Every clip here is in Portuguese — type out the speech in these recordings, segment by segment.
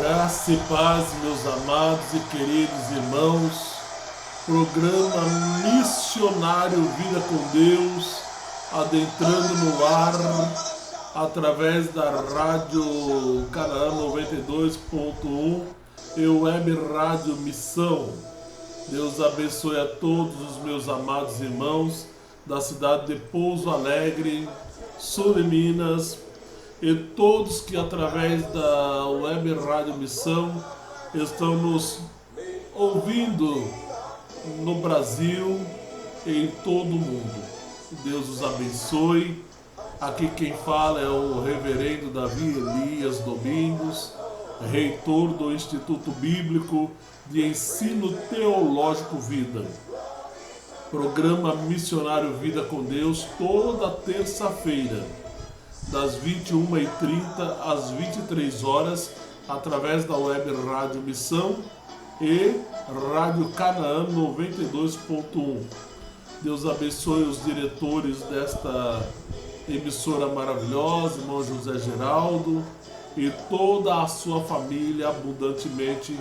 Graça e paz, meus amados e queridos irmãos. Programa Missionário Vida com Deus, adentrando no ar através da Rádio Canaã 92.1 e Web Rádio Missão. Deus abençoe a todos os meus amados irmãos da cidade de Pouso Alegre, sul de Minas, e todos que através da Web Rádio Missão estão nos ouvindo no Brasil e em todo o mundo. Deus os abençoe. Aqui quem fala é o reverendo Davi Elias Domingos, reitor do Instituto Bíblico de Ensino Teológico Vida. Programa Missionário Vida com Deus, toda terça-feira, das 21h30 às 23 horas, através da web Rádio Missão e Rádio Canaã 92.1. Deus abençoe os diretores desta emissora maravilhosa, irmão José Geraldo, e toda a sua família abundantemente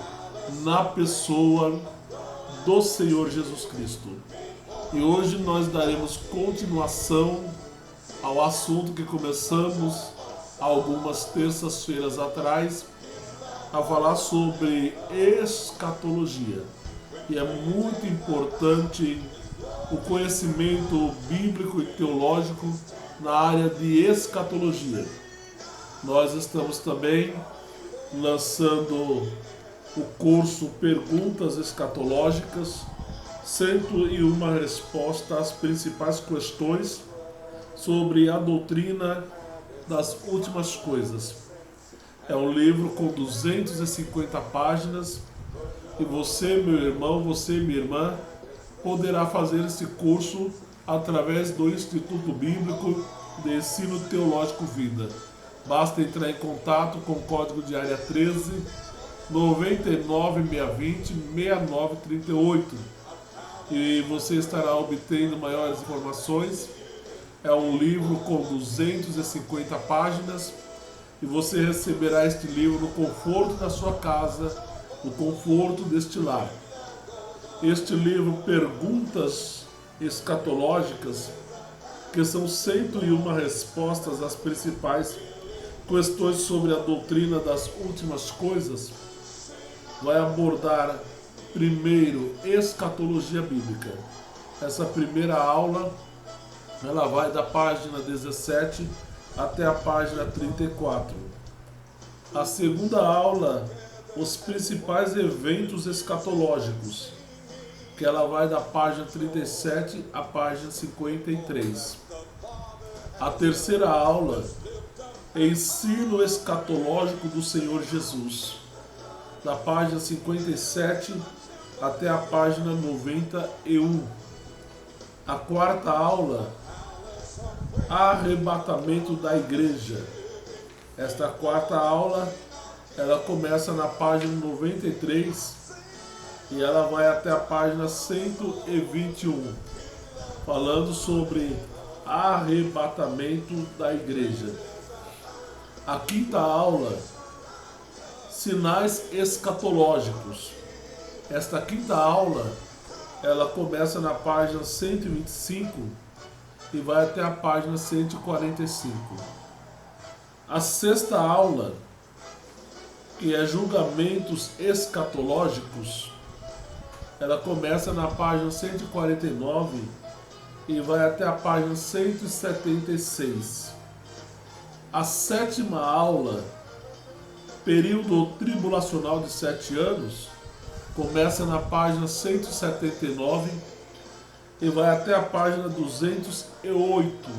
na pessoa do Senhor Jesus Cristo. E hoje nós daremos continuação ao assunto que começamos algumas terças-feiras atrás, a falar sobre escatologia. E é muito importante o conhecimento bíblico e teológico na área de escatologia. Nós estamos também lançando o curso Perguntas Escatológicas, 101 respostas às principais questões sobre a doutrina das últimas coisas. É um livro com 250 páginas e você, meu irmão, você, minha irmã, poderá fazer esse curso através do Instituto Bíblico de Ensino Teológico Vida. Basta entrar em contato com o código de área 13 99620 6938 e você estará obtendo maiores informações. É um livro com 250 páginas e você receberá este livro no conforto da sua casa, no conforto deste lar. Este livro, Perguntas Escatológicas, que são 101 respostas às principais questões sobre a doutrina das últimas coisas, vai abordar primeiro escatologia bíblica. Essa primeira aula, ela vai da página 17 até a página 34. A segunda aula, os principais eventos escatológicos, que ela vai da página 37 à página 53. A terceira aula, ensino escatológico do Senhor Jesus, da página 57 até a página 91. A quarta aula, arrebatamento da igreja. Esta quarta aula, ela começa na página 93 e ela vai até a página 121, falando sobre arrebatamento da igreja. A quinta aula, sinais escatológicos. Esta quinta aula, ela começa na página 125 e vai até a página 145. A sexta aula, que é julgamentos escatológicos, ela começa na página 149 e vai até a página 176. A sétima aula, período tribulacional de 7 anos, começa na página 179 e vai até a página 208.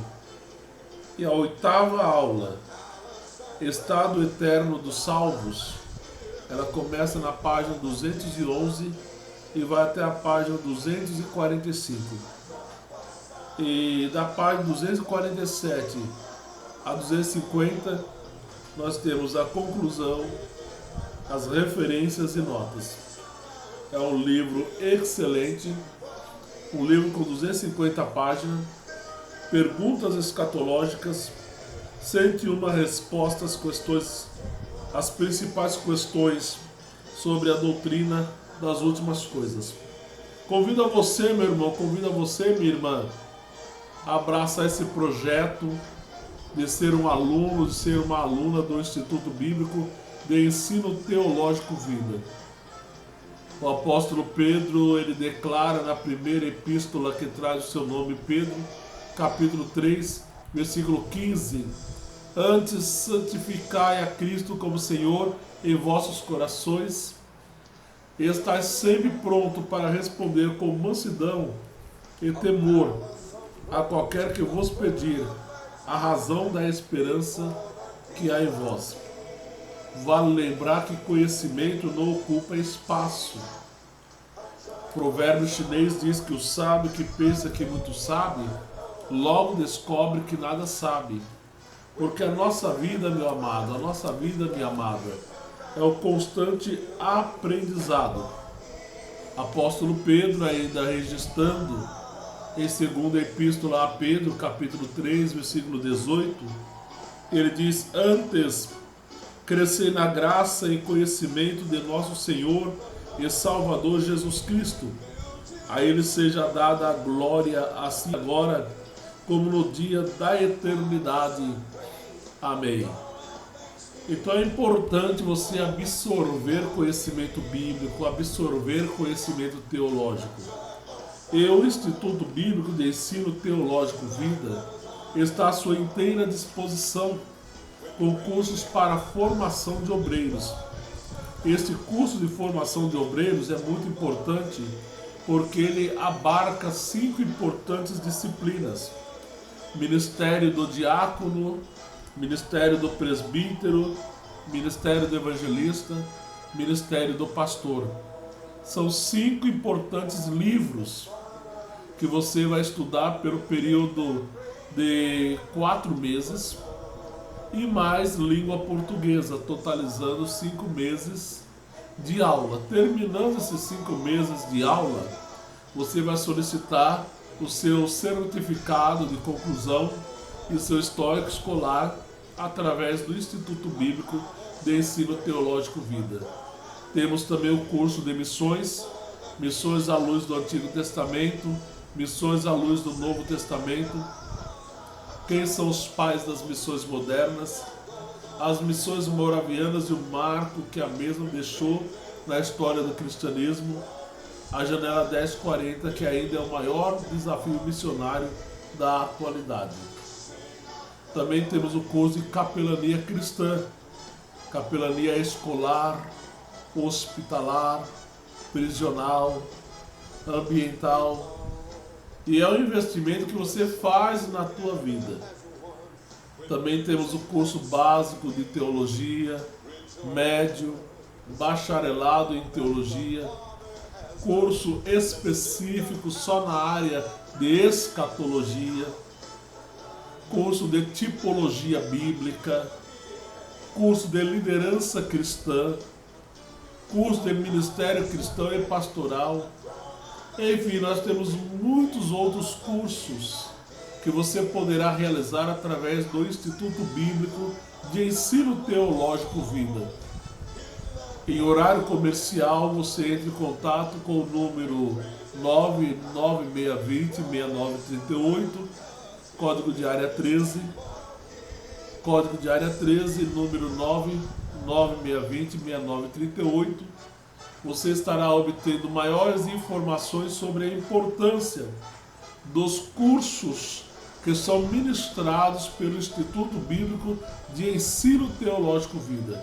E a oitava aula, estado eterno dos salvos, ela começa na página 211 e vai até a página 245. E da página 247 a 250, nós temos a conclusão, as referências e notas. É um livro excelente, um livro com 250 páginas, perguntas escatológicas, 101 respostas, questões, as principais questões sobre a doutrina das últimas coisas. Convido a você, meu irmão, convido a você, minha irmã, a abraçar esse projeto de ser um aluno, de ser uma aluna do Instituto Bíblico de Ensino Teológico Vida. O apóstolo Pedro, ele declara na primeira epístola que traz o seu nome, Pedro, capítulo 3, versículo 15: Antes santificai a Cristo como Senhor em vossos corações, e estais sempre pronto para responder com mansidão e temor a qualquer que vos pedir a razão da esperança que há em vós. Vale lembrar que conhecimento não ocupa espaço. O provérbio chinês diz que o sábio que pensa que muito sabe, logo descobre que nada sabe. Porque a nossa vida, meu amado, a nossa vida, minha amada, é o constante aprendizado. Apóstolo Pedro, ainda registrando em segunda epístola a Pedro, capítulo 3, versículo 18, ele diz: antes, crescer na graça e conhecimento de nosso Senhor e Salvador Jesus Cristo. A Ele seja dada a glória, assim agora como no dia da eternidade. Amém. Então é importante você absorver conhecimento bíblico, absorver conhecimento teológico. E o Instituto Bíblico de Ensino Teológico Vida está à sua inteira disposição, com cursos para a formação de obreiros. Este curso de formação de obreiros é muito importante porque ele abarca 5 importantes disciplinas: ministério do diácono, ministério do presbítero, ministério do evangelista, ministério do pastor. São 5 importantes livros que você vai estudar pelo período de 4 meses e mais língua portuguesa, totalizando 5 meses de aula. Terminando esses 5 meses de aula, você vai solicitar o seu certificado de conclusão e seu histórico escolar através do Instituto Bíblico de Ensino Teológico Vida. Temos também o curso de missões, missões à luz do Antigo Testamento, missões à luz do Novo Testamento. Quem são os pais das missões modernas? As missões moravianas e o marco que a mesma deixou na história do cristianismo. A janela 1040, que ainda é o maior desafio missionário da atualidade. Também temos o curso de capelania cristã, capelania escolar, hospitalar, prisional, ambiental. E é um investimento que você faz na tua vida. Também temos o curso básico de teologia, médio, bacharelado em teologia, curso específico só na área de escatologia, curso de tipologia bíblica, curso de liderança cristã, curso de ministério cristão e pastoral. Enfim, nós temos muitos outros cursos que você poderá realizar através do Instituto Bíblico de Ensino Teológico Vida. Em horário comercial, você entra em contato com o número 99620-6938, código de área 13, número 99620-6938. Você estará obtendo maiores informações sobre a importância dos cursos que são ministrados pelo Instituto Bíblico de Ensino Teológico Vida.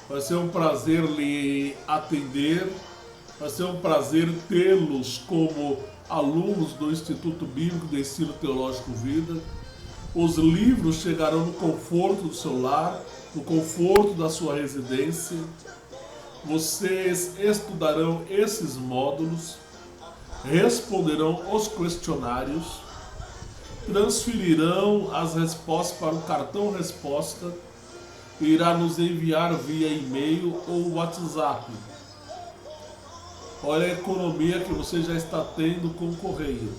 Vai ser um prazer lhe atender, vai ser um prazer tê-los como alunos do Instituto Bíblico de Ensino Teológico Vida. Os livros chegarão no conforto do seu lar, no conforto da sua residência. Vocês estudarão esses módulos, responderão os questionários, transferirão as respostas para o cartão resposta e irá nos enviar via e-mail ou WhatsApp. Olha a economia que você já está tendo com o correio.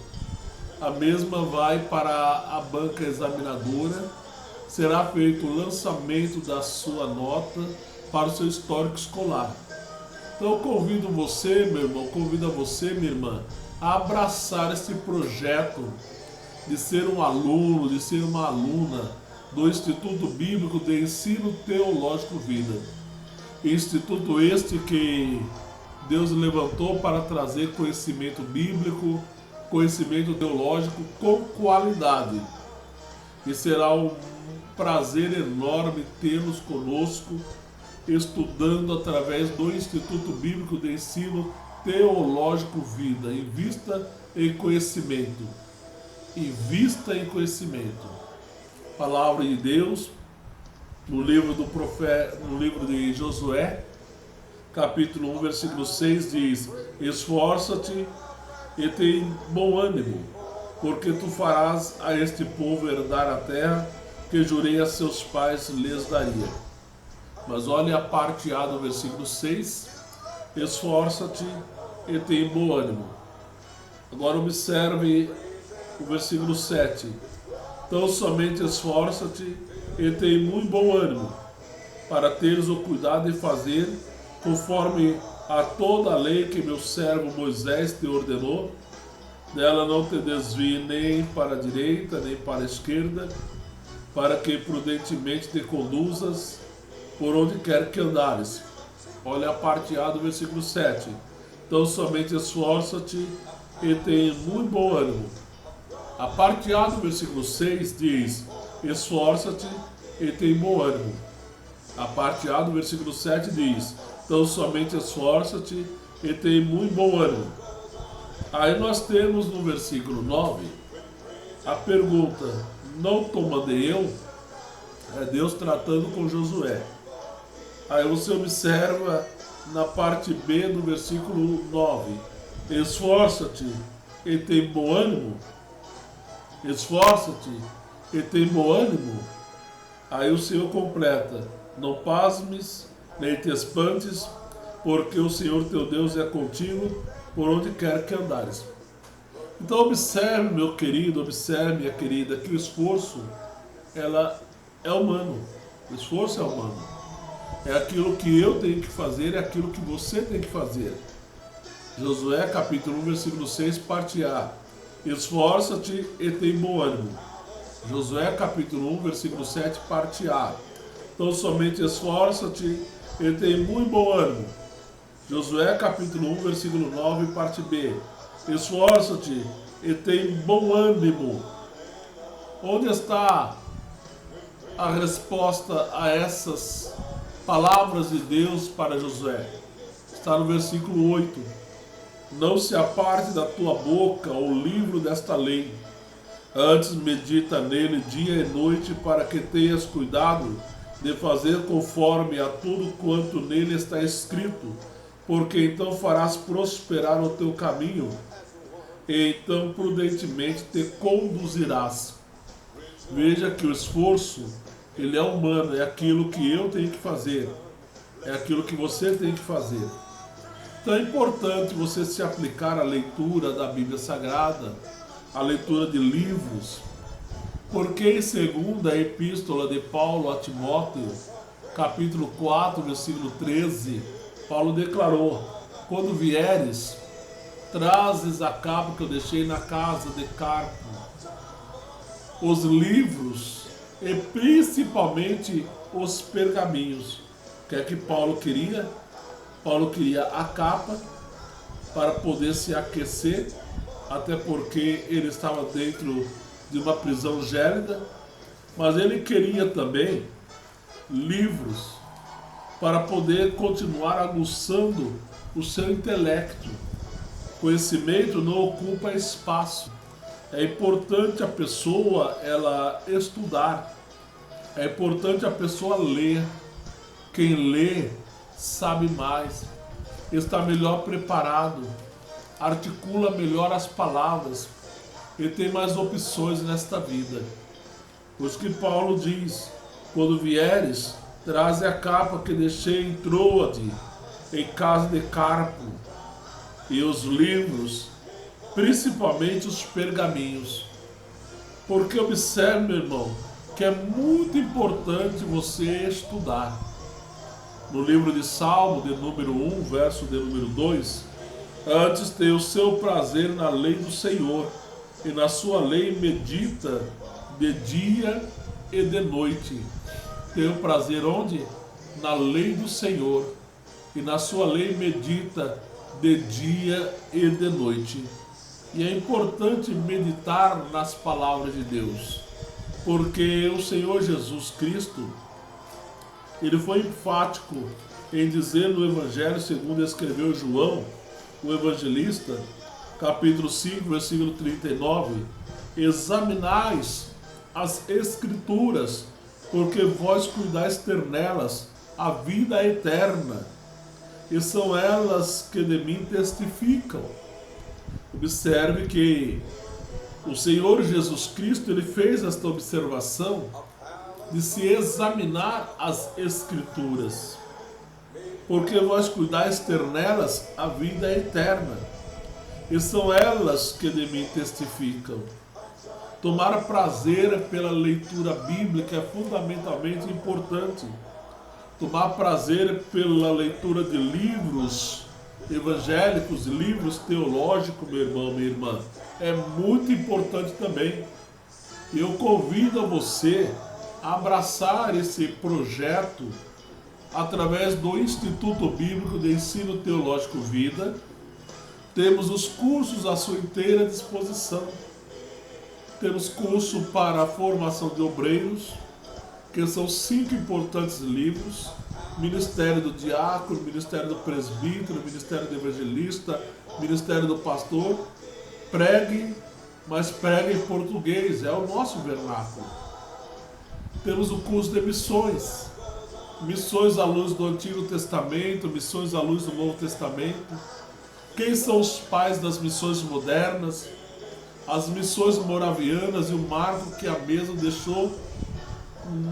A mesma vai para a banca examinadora, será feito o lançamento da sua nota para o seu histórico escolar. Então eu convido você, meu irmão, convido a você, minha irmã, a abraçar esse projeto de ser um aluno, de ser uma aluna do Instituto Bíblico de Ensino Teológico Vida. Instituto este que Deus levantou para trazer conhecimento bíblico, conhecimento teológico com qualidade. E será um prazer enorme tê-los conosco, estudando através do Instituto Bíblico de Ensino Teológico Vida. Invista em conhecimento. Invista em conhecimento. Palavra de Deus, no livro do profeta, no livro de Josué, capítulo 1, versículo 6 diz: esforça-te e tem bom ânimo, porque tu farás a este povo herdar a terra que jurei a seus pais lhes daria. Mas olha a parte A do versículo 6: esforça-te e tem bom ânimo. Agora observe o versículo 7: então somente esforça-te e tem muito bom ânimo, para teres o cuidado de fazer conforme a toda a lei que meu servo Moisés te ordenou. Dela não te desvie nem para a direita nem para a esquerda, para que prudentemente te conduzas por onde quer que andares. Olha a parte A do versículo 7. Então somente esforça-te e tem muito bom ânimo. A parte A do versículo 6 diz: esforça-te e tem bom ânimo. A parte A do versículo 7 diz: então somente esforça-te e tem muito bom ânimo. Aí nós temos no versículo 9 a pergunta: não te mandei eu? É Deus tratando com Josué. Aí você observa na parte B do versículo 9: esforça-te e tem bom ânimo. Esforça-te e tem bom ânimo. Aí o Senhor completa: não pasmes nem te espantes, porque o Senhor teu Deus é contigo por onde quer que andares. Então observe, meu querido, observe, minha querida, que o esforço ela é humano. O esforço é humano. É aquilo que eu tenho que fazer, é aquilo que você tem que fazer. Josué capítulo 1, versículo 6, parte A: esforça-te e tem bom ânimo. Josué capítulo 1, versículo 7, parte A: então somente esforça-te e tem muito bom ânimo. Josué capítulo 1, versículo 9, parte B: esforça-te e tem bom ânimo. Onde está a resposta a essas palavras de Deus para Josué? Está no versículo 8: não se aparte da tua boca o livro desta lei, antes medita nele dia e noite, para que tenhas cuidado de fazer conforme a tudo quanto nele está escrito, porque então farás prosperar o teu caminho, e então prudentemente te conduzirás. Veja que o esforço, ele é humano, é aquilo que eu tenho que fazer, é aquilo que você tem que fazer. Então é importante você se aplicar à leitura da Bíblia Sagrada, à leitura de livros, porque em segunda epístola de Paulo a Timóteo, capítulo 4, versículo 13, Paulo declarou: quando vieres, trazes a capa que eu deixei na casa de Carpo, os livros e principalmente os pergaminhos. O que é que Paulo queria? Paulo queria a capa para poder se aquecer, até porque ele estava dentro de uma prisão gélida, mas ele queria também livros para poder continuar aguçando o seu intelecto. Conhecimento não ocupa espaço. É importante a pessoa ela estudar. É importante a pessoa ler. Quem lê sabe mais, está melhor preparado, articula melhor as palavras e tem mais opções nesta vida. Por isso que Paulo diz: quando vieres, traze a capa que deixei em Troade, em casa de Carpo, e os livros, principalmente os pergaminhos. Porque observe, meu irmão, que é muito importante você estudar. No livro de Salmo, de número 1, verso de número 2, antes tem o seu prazer na lei do Senhor, e na sua lei medita de dia e de noite. Tem o prazer onde? Na lei do Senhor, e na sua lei medita de dia e de noite. E é importante meditar nas palavras de Deus, porque o Senhor Jesus Cristo, ele foi enfático em dizer no Evangelho segundo escreveu João, o evangelista, capítulo 5, versículo 39, examinais as Escrituras, porque vós cuidais ter nelas a vida eterna, e são elas que de mim testificam. Observe que o Senhor Jesus Cristo, ele fez esta observação de se examinar as Escrituras, porque vós cuidais ter nelas a vida eterna, e são elas que de mim testificam. Tomar prazer pela leitura bíblica é fundamentalmente importante. Tomar prazer pela leitura de livros evangélicos, livros teológicos, meu irmão, minha irmã, é muito importante também. Eu convido a você a abraçar esse projeto através do Instituto Bíblico de Ensino Teológico Vida. Temos os cursos à sua inteira disposição. Temos curso para a formação de obreiros, que são 5 importantes livros: Ministério do Diácono, Ministério do Presbítero, Ministério do Evangelista, Ministério do Pastor. Pregue, mas pregue em português, é o nosso vernáculo. Temos o curso de missões, missões à luz do Antigo Testamento, missões à luz do Novo Testamento. Quem são os pais das missões modernas? As missões moravianas e o marco que a mesa deixou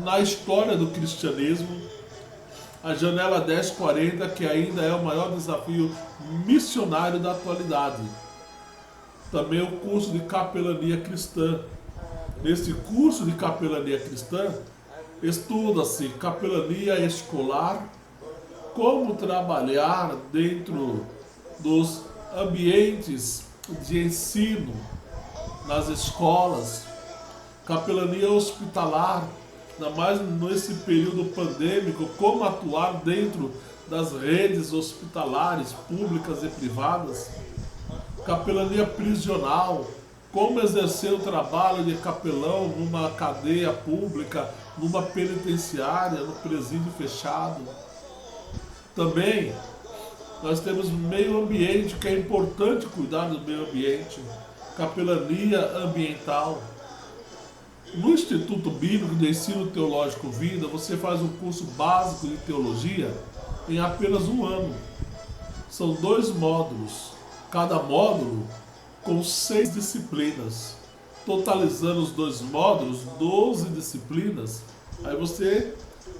na história do cristianismo. A janela 1040, que ainda é o maior desafio missionário da atualidade. Também o curso de capelania cristã. Nesse curso de capelania cristã, estuda-se capelania escolar, como trabalhar dentro dos ambientes de ensino, nas escolas, capelania hospitalar, ainda mais nesse período pandêmico, como atuar dentro das redes hospitalares, públicas e privadas, capelania prisional, como exercer o trabalho de capelão numa cadeia pública, numa penitenciária, no presídio fechado. Também nós temos meio ambiente, que é importante cuidar do meio ambiente, capelania ambiental. No Instituto Bíblico de Ensino Teológico Vida, você faz um curso básico de teologia em apenas 1 ano. São 2 módulos, cada módulo com 6 disciplinas, totalizando os 2 módulos, 12 disciplinas. Aí você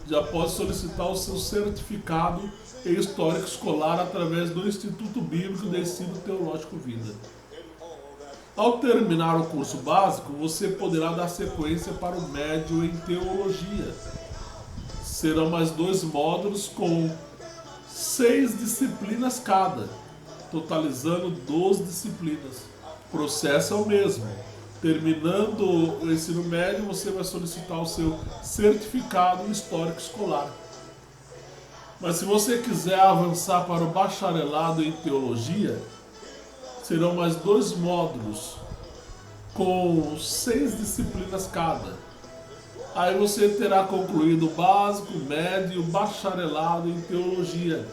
já pode solicitar o seu certificado em Histórico Escolar através do Instituto Bíblico de Ensino Teológico Vida. Ao terminar o curso básico, você poderá dar sequência para o médio em Teologia. Serão mais 2 módulos com 6 disciplinas cada, totalizando 12 disciplinas. O processo é o mesmo. Terminando o ensino médio, você vai solicitar o seu certificado em Histórico Escolar. Mas se você quiser avançar para o bacharelado em Teologia, serão mais 2 módulos com 6 disciplinas cada. Aí você terá concluído o básico, o médio e o bacharelado em Teologia.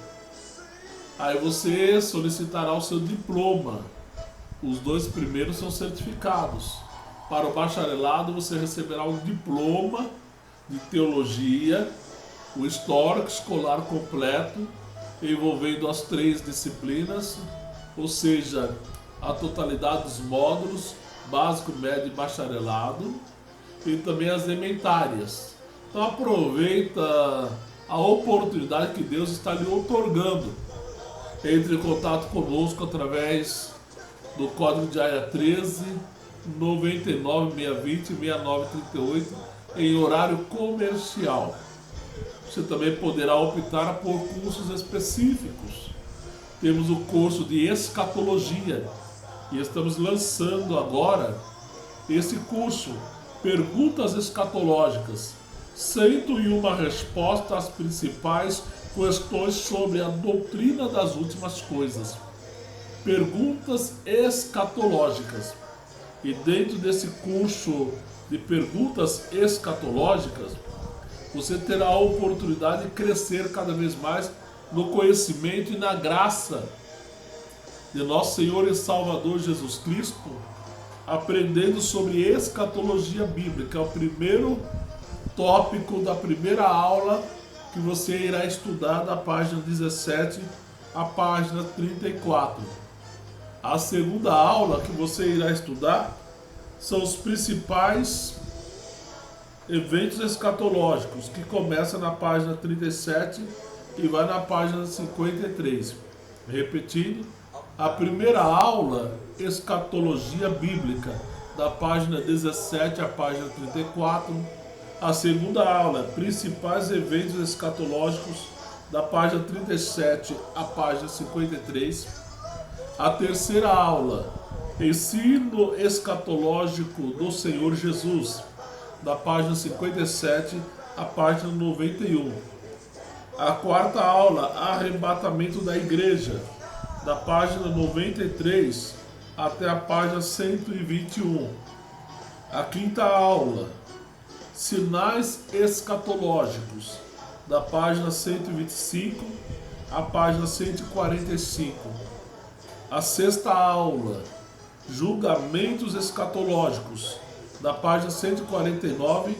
Aí você solicitará o seu diploma. Os 2 primeiros são certificados. Para o bacharelado você receberá um diploma de Teologia, o Histórico Escolar completo, envolvendo as 3 disciplinas, ou seja, a totalidade dos módulos, básico, médio e bacharelado, e também as elementárias. Então aproveita a oportunidade que Deus está lhe outorgando. Entre em contato conosco através do código de área 13 99 620 6938 em horário comercial. Você também poderá optar por cursos específicos. Temos o curso de escatologia e estamos lançando agora esse curso, Perguntas Escatológicas, 101 respostas às principais questões sobre a doutrina das últimas coisas. Perguntas escatológicas. E dentro desse curso de perguntas escatológicas, você terá a oportunidade de crescer cada vez mais no conhecimento e na graça de nosso Senhor e Salvador Jesus Cristo, aprendendo sobre escatologia bíblica. É o primeiro tópico da primeira aula que você irá estudar da página 17 à página 34. A segunda aula que você irá estudar são os principais eventos escatológicos, que começa na página 37 e vai na página 53. Repetindo, a primeira aula, escatologia bíblica, da página 17 à página 34. A segunda aula, principais eventos escatológicos, da página 37 à página 53. A terceira aula, ensino escatológico do Senhor Jesus, da página 57 à página 91. A quarta aula, arrebatamento da igreja, da página 93 até a página 121. A quinta aula, sinais escatológicos, da página 125 à página 145. A sexta aula, julgamentos escatológicos, da página 149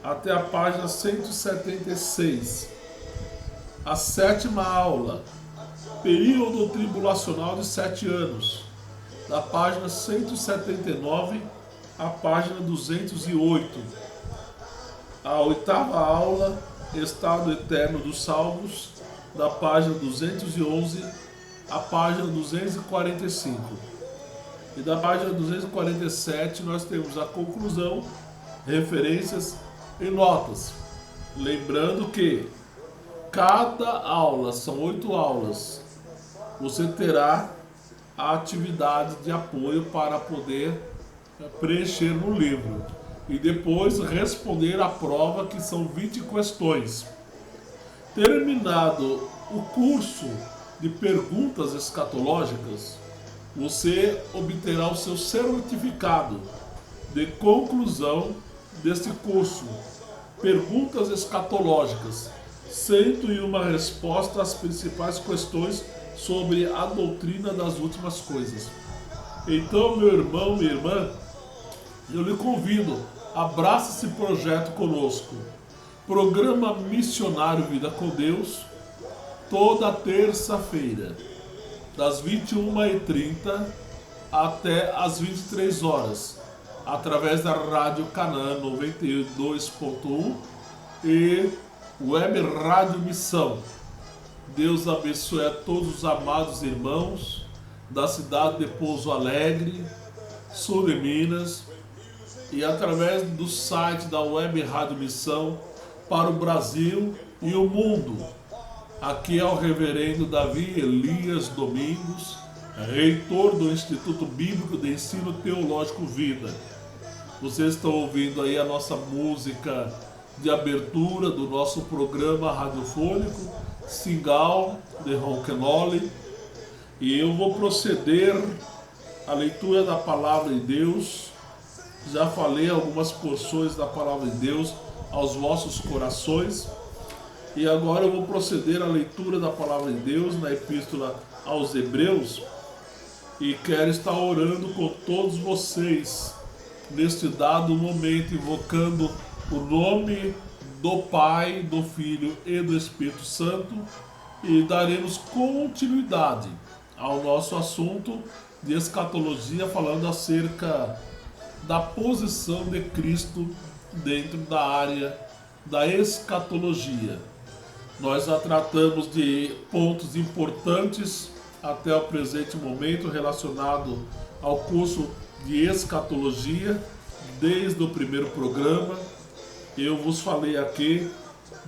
até a página 176. A sétima aula, período tribulacional de 7 anos, da página 179 à página 208. A oitava aula, estado eterno dos salvos, da página 211 à página 245. E da página 247 nós temos a conclusão, referências e notas. Lembrando que cada aula, são 8 aulas, você terá a atividade de apoio para poder preencher no livro. E depois responder a prova, que são 20 questões. Terminado o curso de perguntas escatológicas, você obterá o seu certificado de conclusão deste curso. Perguntas escatológicas, 101 respostas às principais questões sobre a doutrina das últimas coisas. Então, meu irmão, minha irmã, eu lhe convido, abrace esse projeto conosco. Programa Missionário Vida com Deus, toda terça-feira, das 21h30 até as 23 horas, através da Rádio Canaã 92.1 e Web Rádio Missão. Deus abençoe a todos os amados irmãos da cidade de Pouso Alegre, sul de Minas, e através do site da Web Rádio Missão para o Brasil e o mundo. Aqui é o reverendo Davi Elias Domingos, reitor do Instituto Bíblico de Ensino Teológico Vida. Vocês estão ouvindo aí a nossa música de abertura do nosso programa radiofônico, Singal, de Ronquenole. E eu vou proceder à leitura da Palavra de Deus. Já falei algumas porções da Palavra de Deus aos vossos corações. E agora eu vou proceder à leitura da Palavra de Deus na Epístola aos Hebreus. E quero estar orando com todos vocês neste dado momento, invocando o nome do Pai, do Filho e do Espírito Santo. E daremos continuidade ao nosso assunto de escatologia, falando acerca da posição de Cristo dentro da área da escatologia. Nós já tratamos de pontos importantes até o presente momento relacionado ao curso de escatologia, desde o primeiro programa. Eu vos falei aqui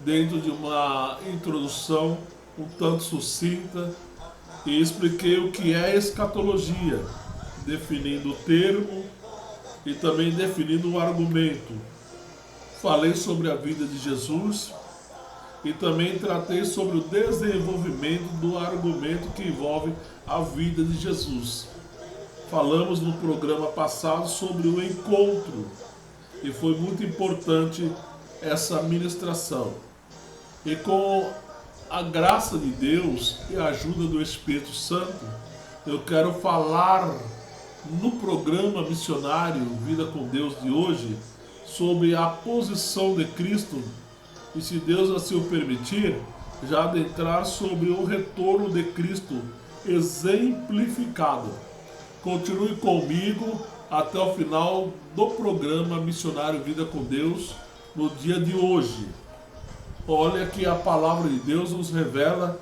dentro de uma introdução um tanto sucinta e expliquei o que é escatologia, definindo o termo e também definindo o argumento. Falei sobre a vida de Jesus e também tratei sobre o desenvolvimento do argumento que envolve a vida de Jesus. Falamos no programa passado sobre o encontro e foi muito importante essa ministração. E com a graça de Deus e a ajuda do Espírito Santo, eu quero falar no programa missionário Vida com Deus de hoje sobre a posição de Cristo e, se Deus assim o permitir, já adentrar sobre o retorno de Cristo exemplificado. Continue comigo até o final do programa Missionário Vida com Deus no dia de hoje. Olha que a palavra de Deus nos revela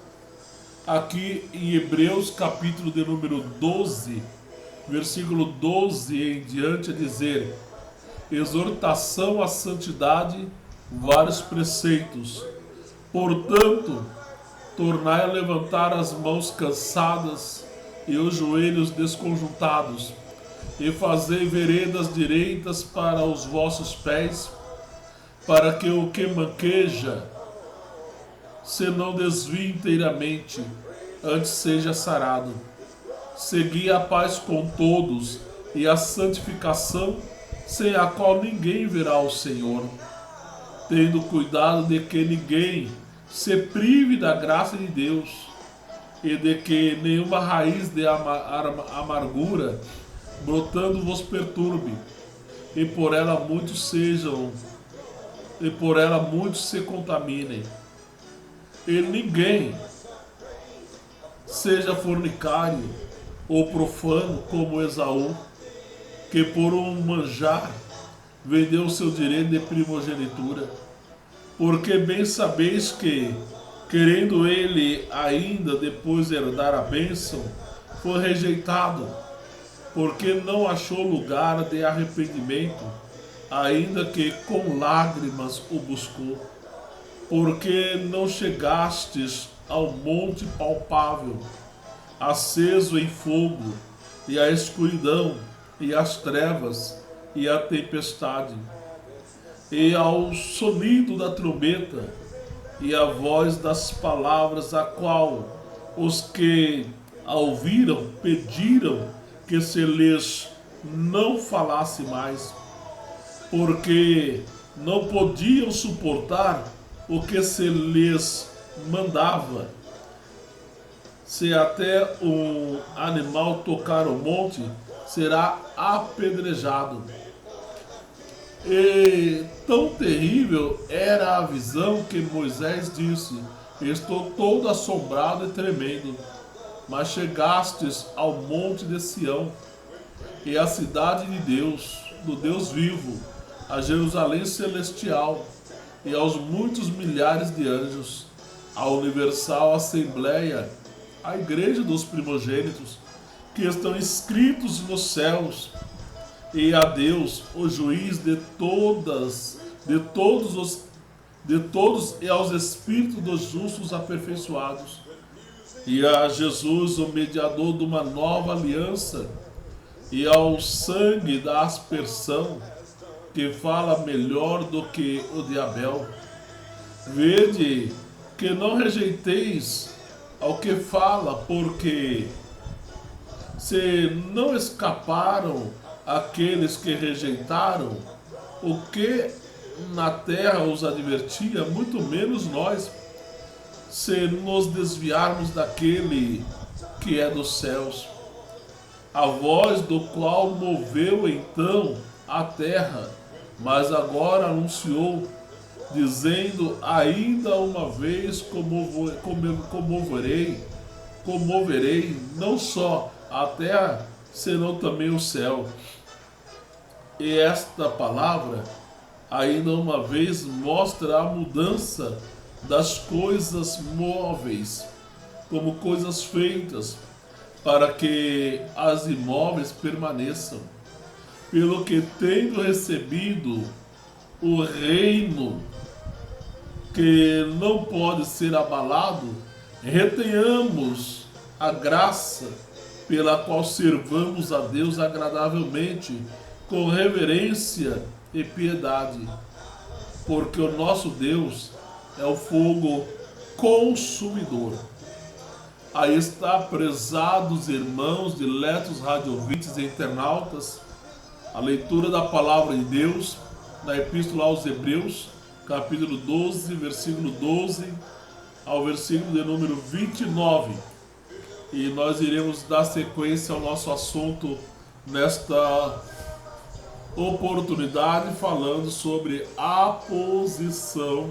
aqui em Hebreus capítulo de número 12, versículo 12 em diante, a dizer: exortação à santidade, vários preceitos. Portanto, tornai a levantar as mãos cansadas e os joelhos desconjuntados, e fazei veredas direitas para os vossos pés, para que o que manqueja se não desvie inteiramente, antes seja sarado. Segui a paz com todos e a santificação, sem a qual ninguém verá o Senhor, tendo cuidado de que ninguém se prive da graça de Deus, e de que nenhuma raiz de amargura brotando vos perturbe, e por ela muitos se contaminem. E ninguém seja fornicário ou profano como Esaú, que por um manjar vendeu o seu direito de primogenitura. Porque bem sabeis que, querendo ele ainda depois herdar a bênção, foi rejeitado, porque não achou lugar de arrependimento, ainda que com lágrimas o buscou. Porque não chegastes ao monte palpável, aceso em fogo, e a escuridão, e as trevas, e a tempestade, e ao sonido da trombeta, e a voz das palavras, a qual os que a ouviram pediram que se lhes não falasse mais, porque não podiam suportar o que se lhes mandava. Se até um animal tocar o monte, será apedrejado. E tão terrível era a visão que Moisés disse: estou todo assombrado e tremendo. Mas chegastes ao monte de Sião, e à cidade de Deus, do Deus vivo, a Jerusalém celestial, e aos muitos milhares de anjos, à universal assembleia, à igreja dos primogênitos, que estão inscritos nos céus, e a Deus, o juiz de todos e aos espíritos dos justos aperfeiçoados, e a Jesus, o mediador de uma nova aliança, e ao sangue da aspersão, que fala melhor do que o de Abel. Vede que não rejeiteis ao que fala, porque se não escaparam aqueles que rejeitaram o que na terra os advertia, muito menos nós, se nos desviarmos daquele que é dos céus, a voz do qual moveu então a terra, mas agora anunciou, dizendo: ainda uma vez comoverei não só a terra, senão também o céu. E esta palavra, ainda uma vez, mostra a mudança das coisas móveis como coisas feitas, para que as imóveis permaneçam. Pelo que, tendo recebido o reino que não pode ser abalado, retenhamos a graça pela qual servamos a Deus agradavelmente, com reverência e piedade, porque o nosso Deus é o fogo consumidor. Aí está, prezados irmãos, diletos radiovintes e internautas, a leitura da palavra de Deus na Epístola aos Hebreus, capítulo 12, versículo 12 ao versículo de número 29. E nós iremos dar sequência ao nosso assunto oportunidade falando sobre a posição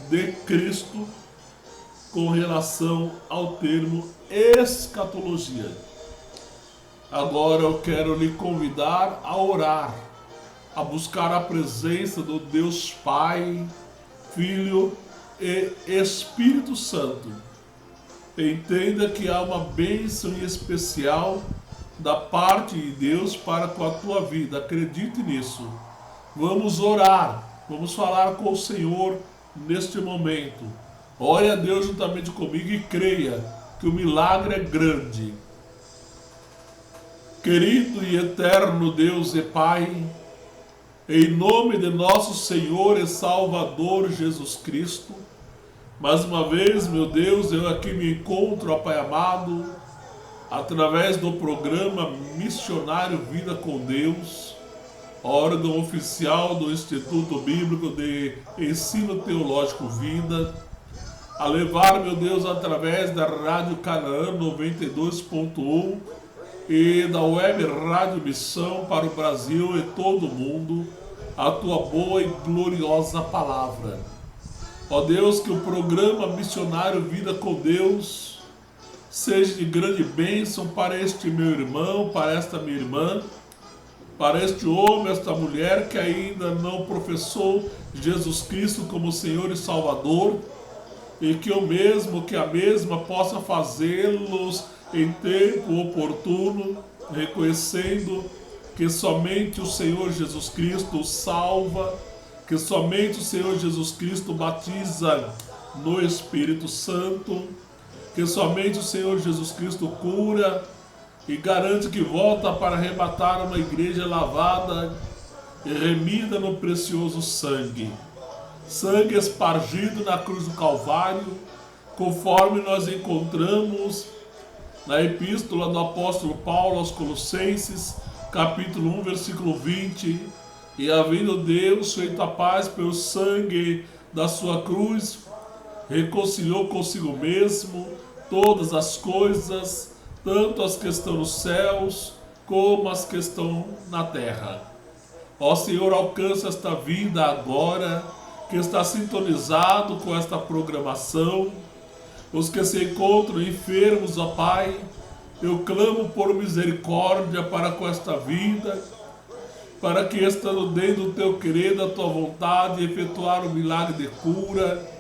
de Cristo com relação ao termo escatologia. Agora eu quero lhe convidar a orar, a buscar a presença do Deus Pai, Filho e Espírito Santo. Entenda que há uma bênção especial da parte de Deus para com a tua vida. Acredite nisso. Vamos orar, vamos falar com o Senhor neste momento. Ore a Deus juntamente comigo e creia que o milagre é grande. Querido e eterno Deus e Pai, em nome de nosso Senhor e Salvador Jesus Cristo, mais uma vez, meu Deus, eu aqui me encontro, ó Pai amado, através do programa Missionário Vida com Deus, órgão oficial do Instituto Bíblico de Ensino Teológico Vida, a levar, meu Deus, através da Rádio Canaã 92.1 e da Web Rádio Missão para o Brasil e todo o mundo, a tua boa e gloriosa palavra. Ó Deus, que o programa Missionário Vida com Deus seja de grande bênção para este meu irmão, para esta minha irmã, para este homem, esta mulher que ainda não professou Jesus Cristo como Senhor e Salvador, e que eu mesmo, que a mesma possa fazê-los em tempo oportuno, reconhecendo que somente o Senhor Jesus Cristo salva, que somente o Senhor Jesus Cristo batiza no Espírito Santo, que somente o Senhor Jesus Cristo cura e garante que volta para arrebatar uma igreja lavada e remida no precioso sangue. Sangue espargido na cruz do Calvário, conforme nós encontramos na epístola do apóstolo Paulo aos Colossenses, capítulo 1, versículo 20, e havendo Deus feito a paz pelo sangue da sua cruz, reconciliou consigo mesmo todas as coisas, tanto as que estão nos céus, como as que estão na terra. Ó Senhor, alcança esta vida agora, que está sintonizado com esta programação, os que se encontram enfermos, ó Pai, eu clamo por misericórdia para com esta vida, para que estando dentro do teu querer, da tua vontade, efetuar o milagre de cura,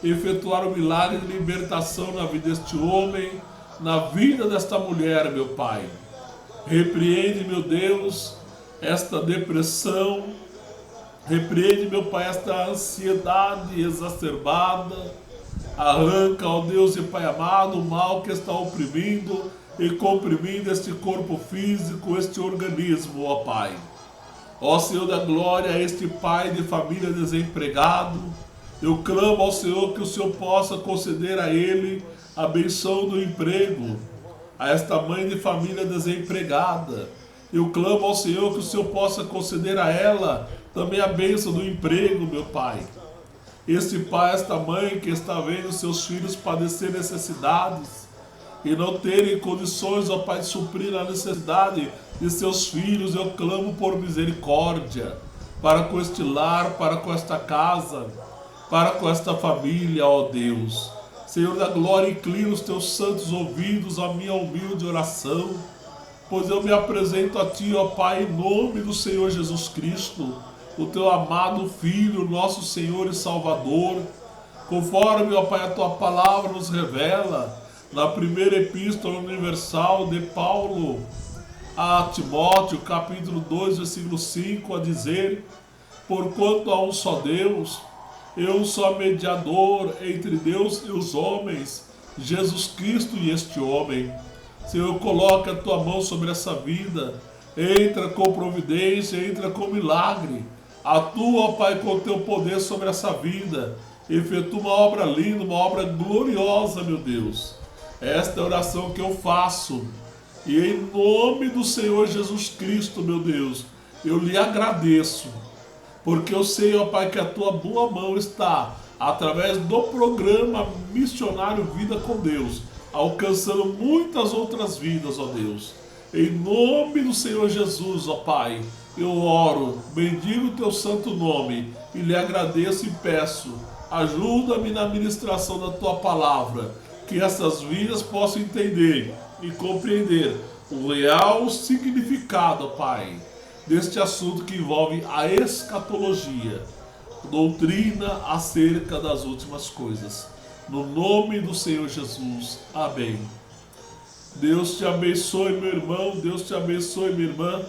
efetuar o milagre de libertação na vida deste homem, na vida desta mulher, meu Pai. Repreende, meu Deus, esta depressão, repreende, meu Pai, esta ansiedade exacerbada, arranca, ó Deus e Pai amado, o mal que está oprimindo e comprimindo este corpo físico, este organismo, ó Pai. Ó Senhor da glória, este pai de família desempregado, eu clamo ao Senhor que o Senhor possa conceder a ele a benção do emprego, a esta mãe de família desempregada. Eu clamo ao Senhor que o Senhor possa conceder a ela também a bênção do emprego, meu Pai. Este pai, esta mãe que está vendo seus filhos padecer necessidades e não terem condições, ó Pai, de suprir a necessidade de seus filhos, eu clamo por misericórdia para com este lar, para com esta casa, para com esta família, ó Deus. Senhor da glória, inclina os teus santos ouvidos à minha humilde oração, pois eu me apresento a Ti, ó Pai, em nome do Senhor Jesus Cristo, o Teu amado Filho, nosso Senhor e Salvador, conforme, ó Pai, a Tua palavra nos revela, na primeira epístola universal de Paulo a Timóteo, capítulo 2, versículo 5, a dizer: porquanto há um só Deus, e um só mediador entre Deus e os homens, Jesus Cristo e este homem. Senhor, coloca a tua mão sobre essa vida, entra com providência, entra com milagre, atua, ó Pai, com o teu poder sobre essa vida, efetua uma obra linda, uma obra gloriosa, meu Deus. Esta é a oração que eu faço, e em nome do Senhor Jesus Cristo, meu Deus, eu lhe agradeço, porque eu sei, ó Pai, que a tua boa mão está, através do programa Missionário Vida com Deus, alcançando muitas outras vidas, ó Deus. Em nome do Senhor Jesus, ó Pai, Eu oro, bendigo o teu santo nome e lhe agradeço e peço, ajuda-me na ministração da tua palavra, que essas vidas possam entender e compreender o real significado, Pai, deste assunto que envolve a escatologia, doutrina acerca das últimas coisas. No nome do Senhor Jesus. Amém. Deus te abençoe, meu irmão. Deus te abençoe, minha irmã.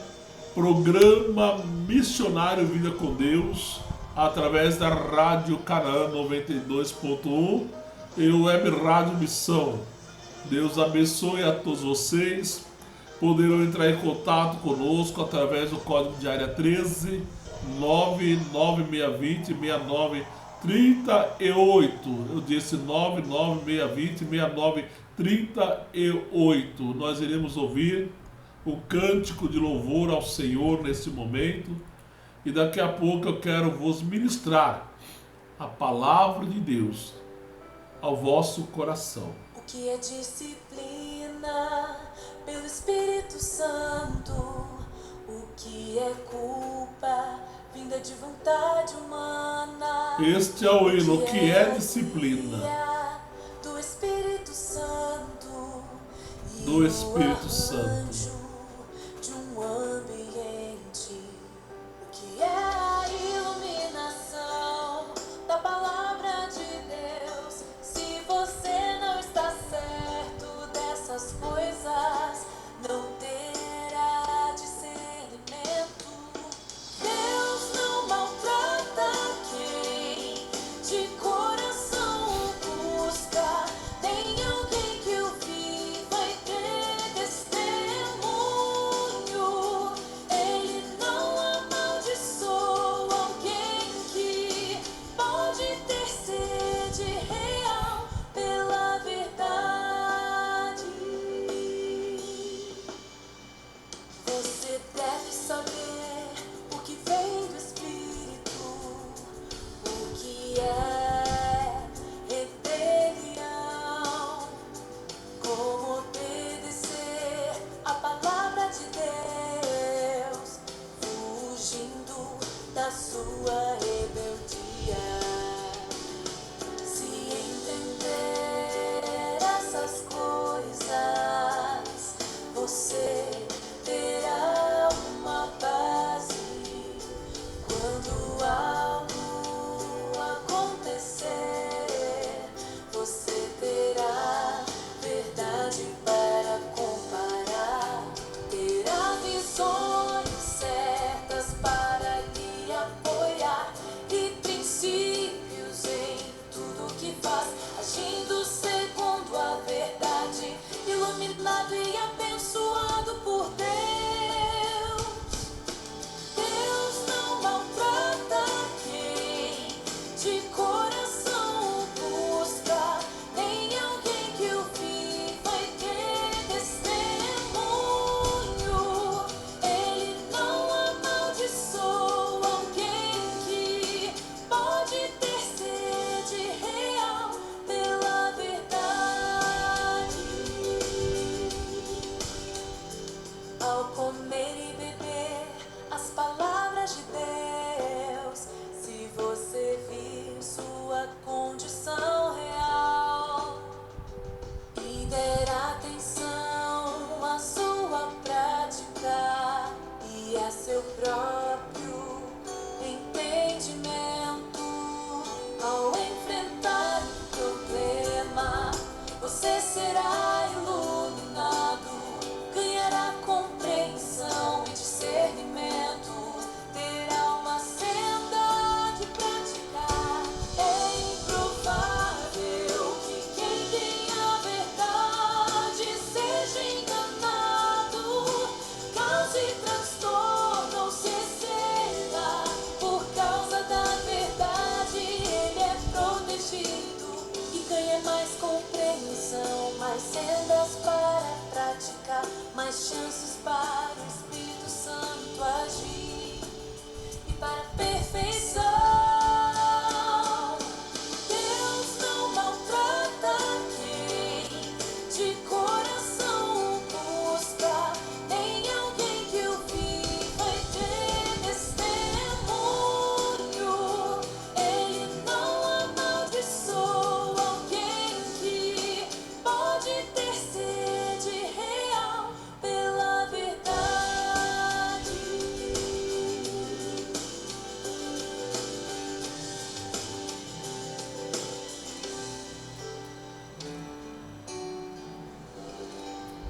Programa Missionário Vida com Deus, através da Rádio Canaã 92.1 e o Web Rádio Missão. Deus abençoe a todos vocês. Poderão entrar em contato conosco através do código de área 13 99620 6938. Eu disse 99620 6938. Nós iremos ouvir o cântico de louvor ao Senhor nesse momento. E daqui a pouco eu quero vos ministrar a palavra de Deus ao vosso coração. O que é disciplina pelo Espírito Santo? O que é culpa vinda de vontade humana? Este é o hino, o que é disciplina do Espírito Santo e do Espírito Santo. de um ambiente. O que é a iluminação da palavra de Deus? Se você não está certo dessas coisas, não terá discernimento. Deus não maltrata quem de coração busca, nem alguém que o viva e dê testemunho.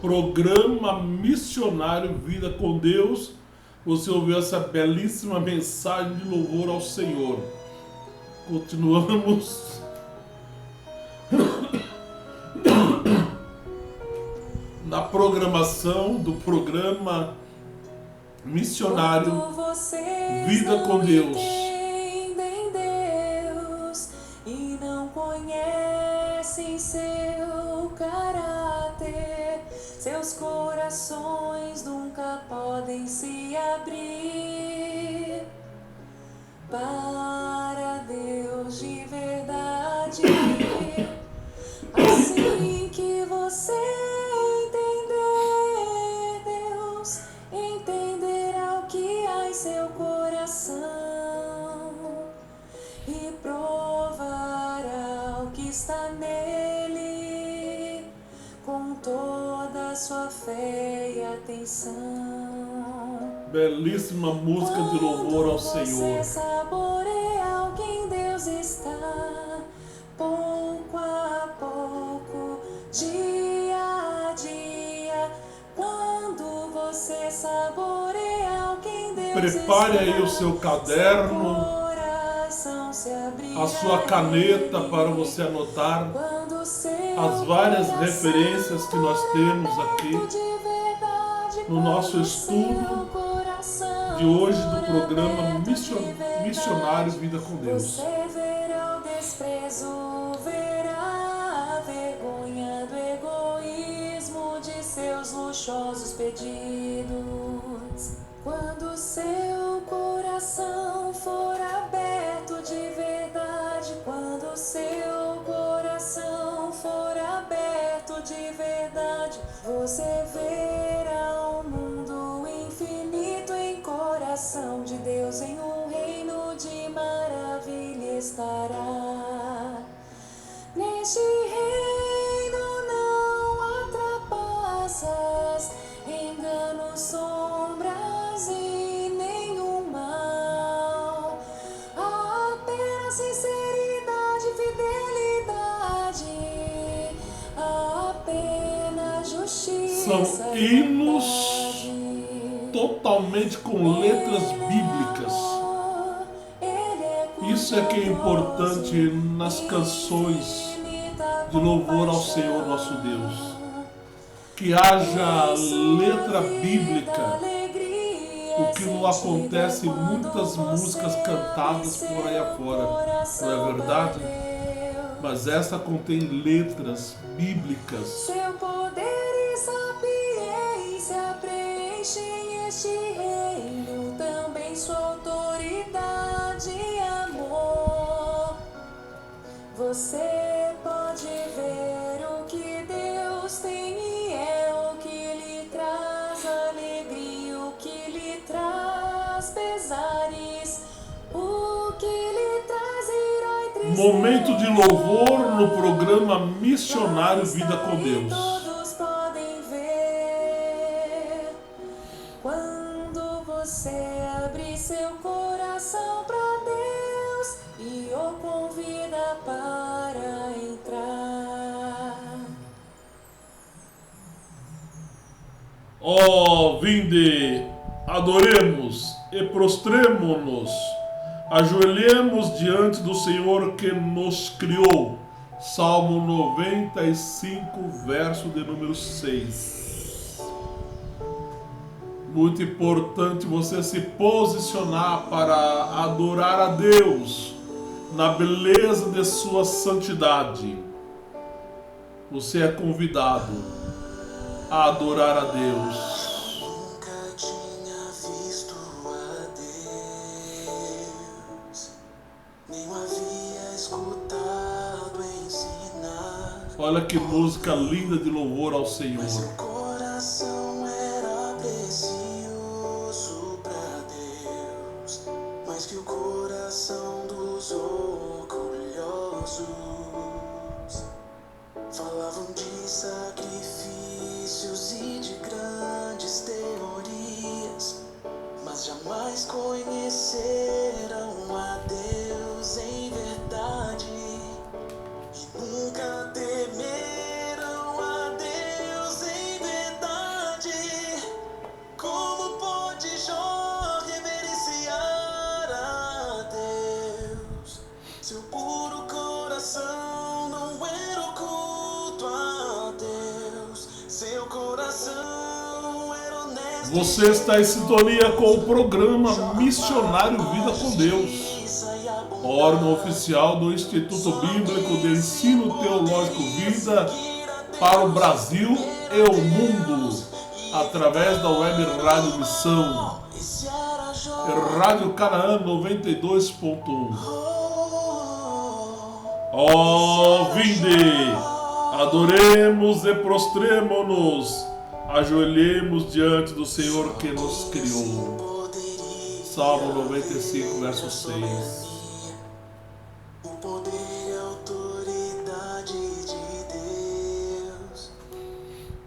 Programa Missionário Vida com Deus. Você ouviu essa belíssima mensagem de louvor ao Senhor. Continuamos na programação do programa Missionário Vida com Deus. E não conhecem seu caráter, seus corações nunca podem se abrir para Deus de verdade. Assim que você entender Deus, entenderá o que há em seu coração e provará o que está nele com toda a sua fé e atenção. Belíssima música de louvor ao Senhor. Você saborear quem Deus está, pouco a pouco, dia a dia. Quando você saborear quem Deus Prepare está, aí o seu caderno, a sua caneta para você anotar as várias referências que nós temos aqui no nosso estudo de hoje do programa Missionários Vida com Deus. Você verá o desprezo, verá a vergonha do egoísmo de seus luxuosos pedidos. Quando seu coração for aberto de verdade, quando seu coração for aberto de verdade, você verá um mundo infinito em coração de Deus, em um reino de maravilha estará. Neste reino não há trapaças, enganos, sombras e nenhum mal. Há apenas sinceridade e fidelidade, há apenas justiça. São hinos totalmente com letras bíblicas. Isso é que é importante nas canções de louvor ao Senhor nosso Deus. Que haja letra bíblica, o que não acontece em muitas músicas cantadas por aí afora, não é verdade? Mas essa contém letras bíblicas. Seu poder e sapiência preenchem este reino, também sua autoridade e amor. Você pode ver o que Deus tem e é o que lhe traz alegria, o que lhe traz pesares, o que lhe traz ira e tristeza. Momento de louvor no programa Missionário Vida com Deus. Todos podem ver quando você abrir seu coração para Deus e o convida para entrar. Ó, vinde, adoremos e prostremo-nos, ajoelhemos diante do Senhor que nos criou. Salmo 95, verso de número 6. Muito importante você se posicionar para adorar a Deus na beleza de sua santidade. Você é convidado a adorar a Deus. Nunca tinha visto a Deus, nem o havia escutado ensinar. Olha que música linda de louvor ao Senhor. Mas seu coração era precioso pra Deus, mais que o coração dos orgulhosos. Falavam de sacrifícios e de grandes teorias, mas jamais conheceram a Deus em verdade e nunca temeram a Deus em verdade. Você está em sintonia com o programa Missionário Vida com Deus, órgão oficial do Instituto Bíblico de Ensino Teológico Vida para o Brasil e o mundo, através da web Rádio Missão, Rádio Canaã 92.1. Ó, vinde, adoremos e prostremo-nos, ajoelhemos diante do Senhor que nos criou. Salmo 95, verso 6. O poder e a autoridade de Deus,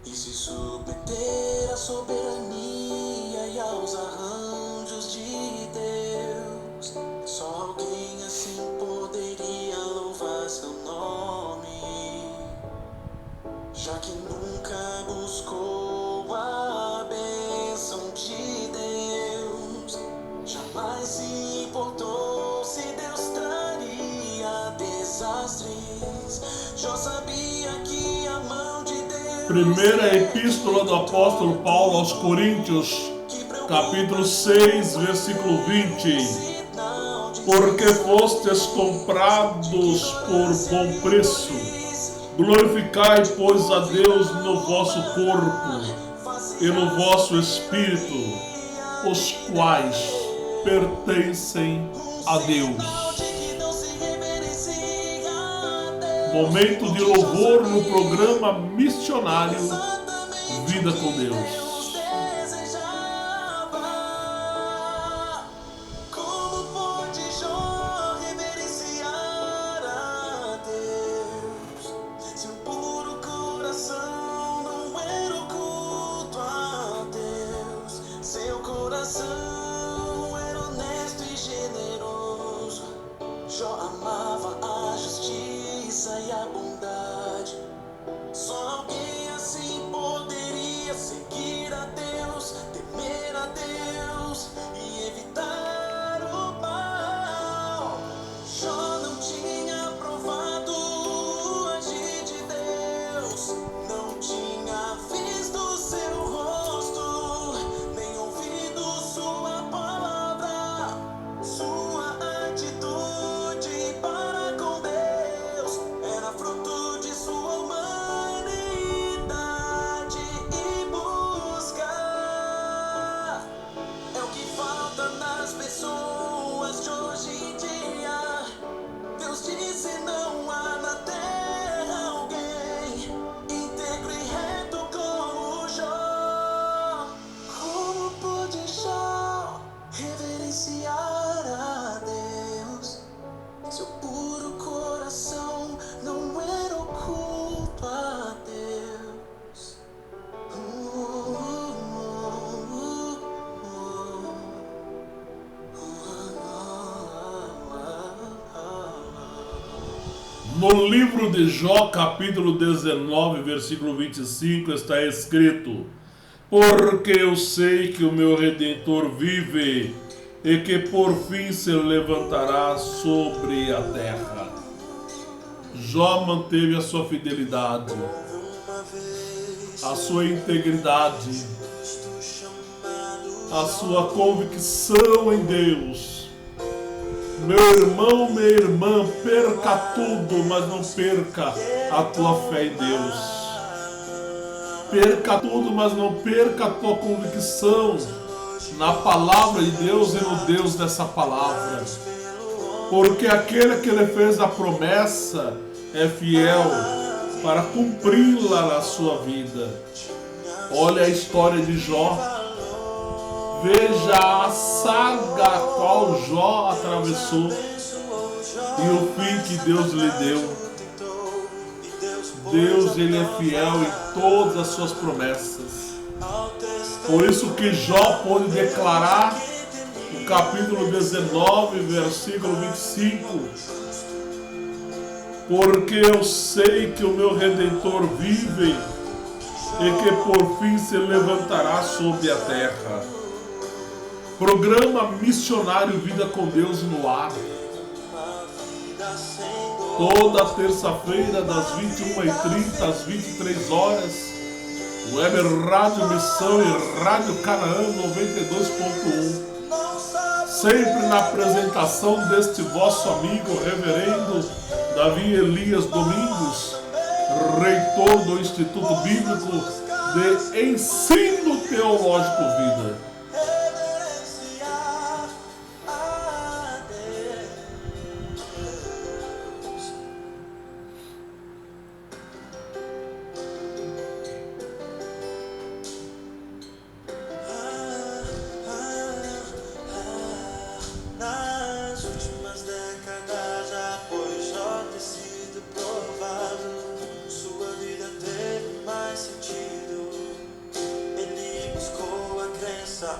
e se submeter à soberania e aos arranjos de Deus, só alguém assim poderia louvar seu nome, já que nunca buscou a bênção de Deus, jamais se importou se Deus traria desastres. Já sabia que a mão de Deus. Primeira epístola do apóstolo Paulo aos Coríntios, capítulo 6, versículo 20. Porque fostes comprados por bom preço, glorificai, pois, a Deus no vosso corpo e no vosso espírito, os quais pertencem a Deus. Momento de louvor no programa Missionário Vida com Deus. Jó amava a justiça e a bondade. Só alguém assim poderia seguir a Deus, temer a Deus e evitar o mal. Jó não tinha provado o agir de Deus, não tinha visto seu rosto, nem ouvido sua palavra, sua atitude para com Deus era fruto de sua humanidade e busca. É o que falta nas pessoas de hoje em dia. Deus disse: não há na terra alguém íntegro e reto como Jó. Como pôde Jó reverenciar a Deus? Seu puro coração não era oculto a Deus. No livro de Jó, capítulo 19, versículo 25, está escrito: porque eu sei que o meu Redentor vive e que por fim se levantará sobre a terra. Jó manteve a sua fidelidade, a sua integridade, a sua convicção em Deus. Meu irmão, minha irmã, perca tudo, mas não perca a tua fé em Deus. Perca tudo, mas não perca a tua convicção na palavra de Deus e no Deus dessa palavra. Porque aquele que lhe fez a promessa é fiel para cumpri-la na sua vida. Olha a história de Jó. Veja a saga a qual Jó atravessou e o fim que Deus lhe deu. Deus, ele é fiel em todas as suas promessas. Por isso que Jó pôde declarar no capítulo 19, versículo 25: porque eu sei que o meu Redentor vive e que por fim se levantará sobre a terra. Programa Missionário Vida com Deus no ar. Toda terça-feira, das 21h30 às 23 horas, Web Rádio Missão e Rádio Canaã 92.1. Sempre na apresentação deste vosso amigo reverendo Davi Elias Domingos, reitor do Instituto Bíblico de Ensino Teológico Vida.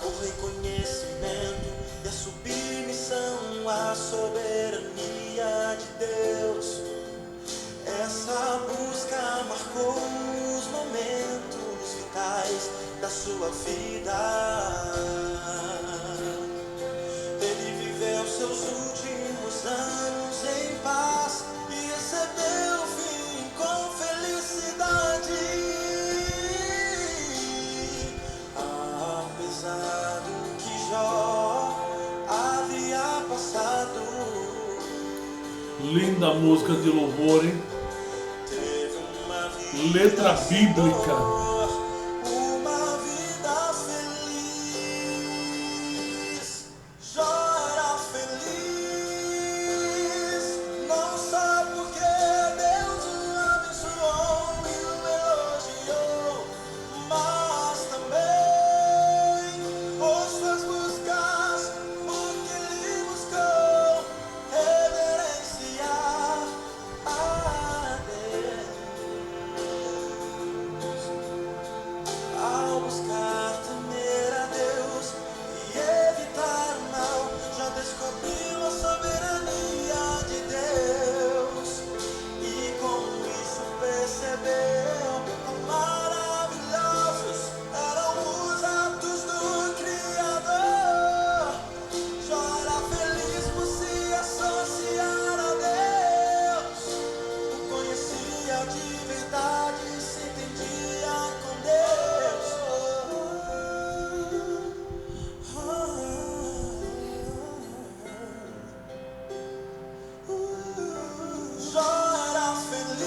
O reconhecimento e a submissão à soberania de Deus. Essa busca marcou os momentos vitais da sua vida. Ele viveu seus últimos anos em paz e recebeu o fim com felicidade. Do que Jó havia passado. Linda música de louvor, hein? Teve uma vida Letra bíblica. Uma vida feliz. Jó era feliz. Não sabe porque Deus o abençoou e o elogiou, mas também suas buscas, porque ele buscou reverenciar a Deus. Ao buscar temer a Deus e evitar o mal, já descobriu a soberania de Deus. E com isso percebeu quão maravilhosos eram os atos do Criador. Jó era feliz por se associar a Deus. O conhecia de verdade e se entendia com Deus. Jó era feliz.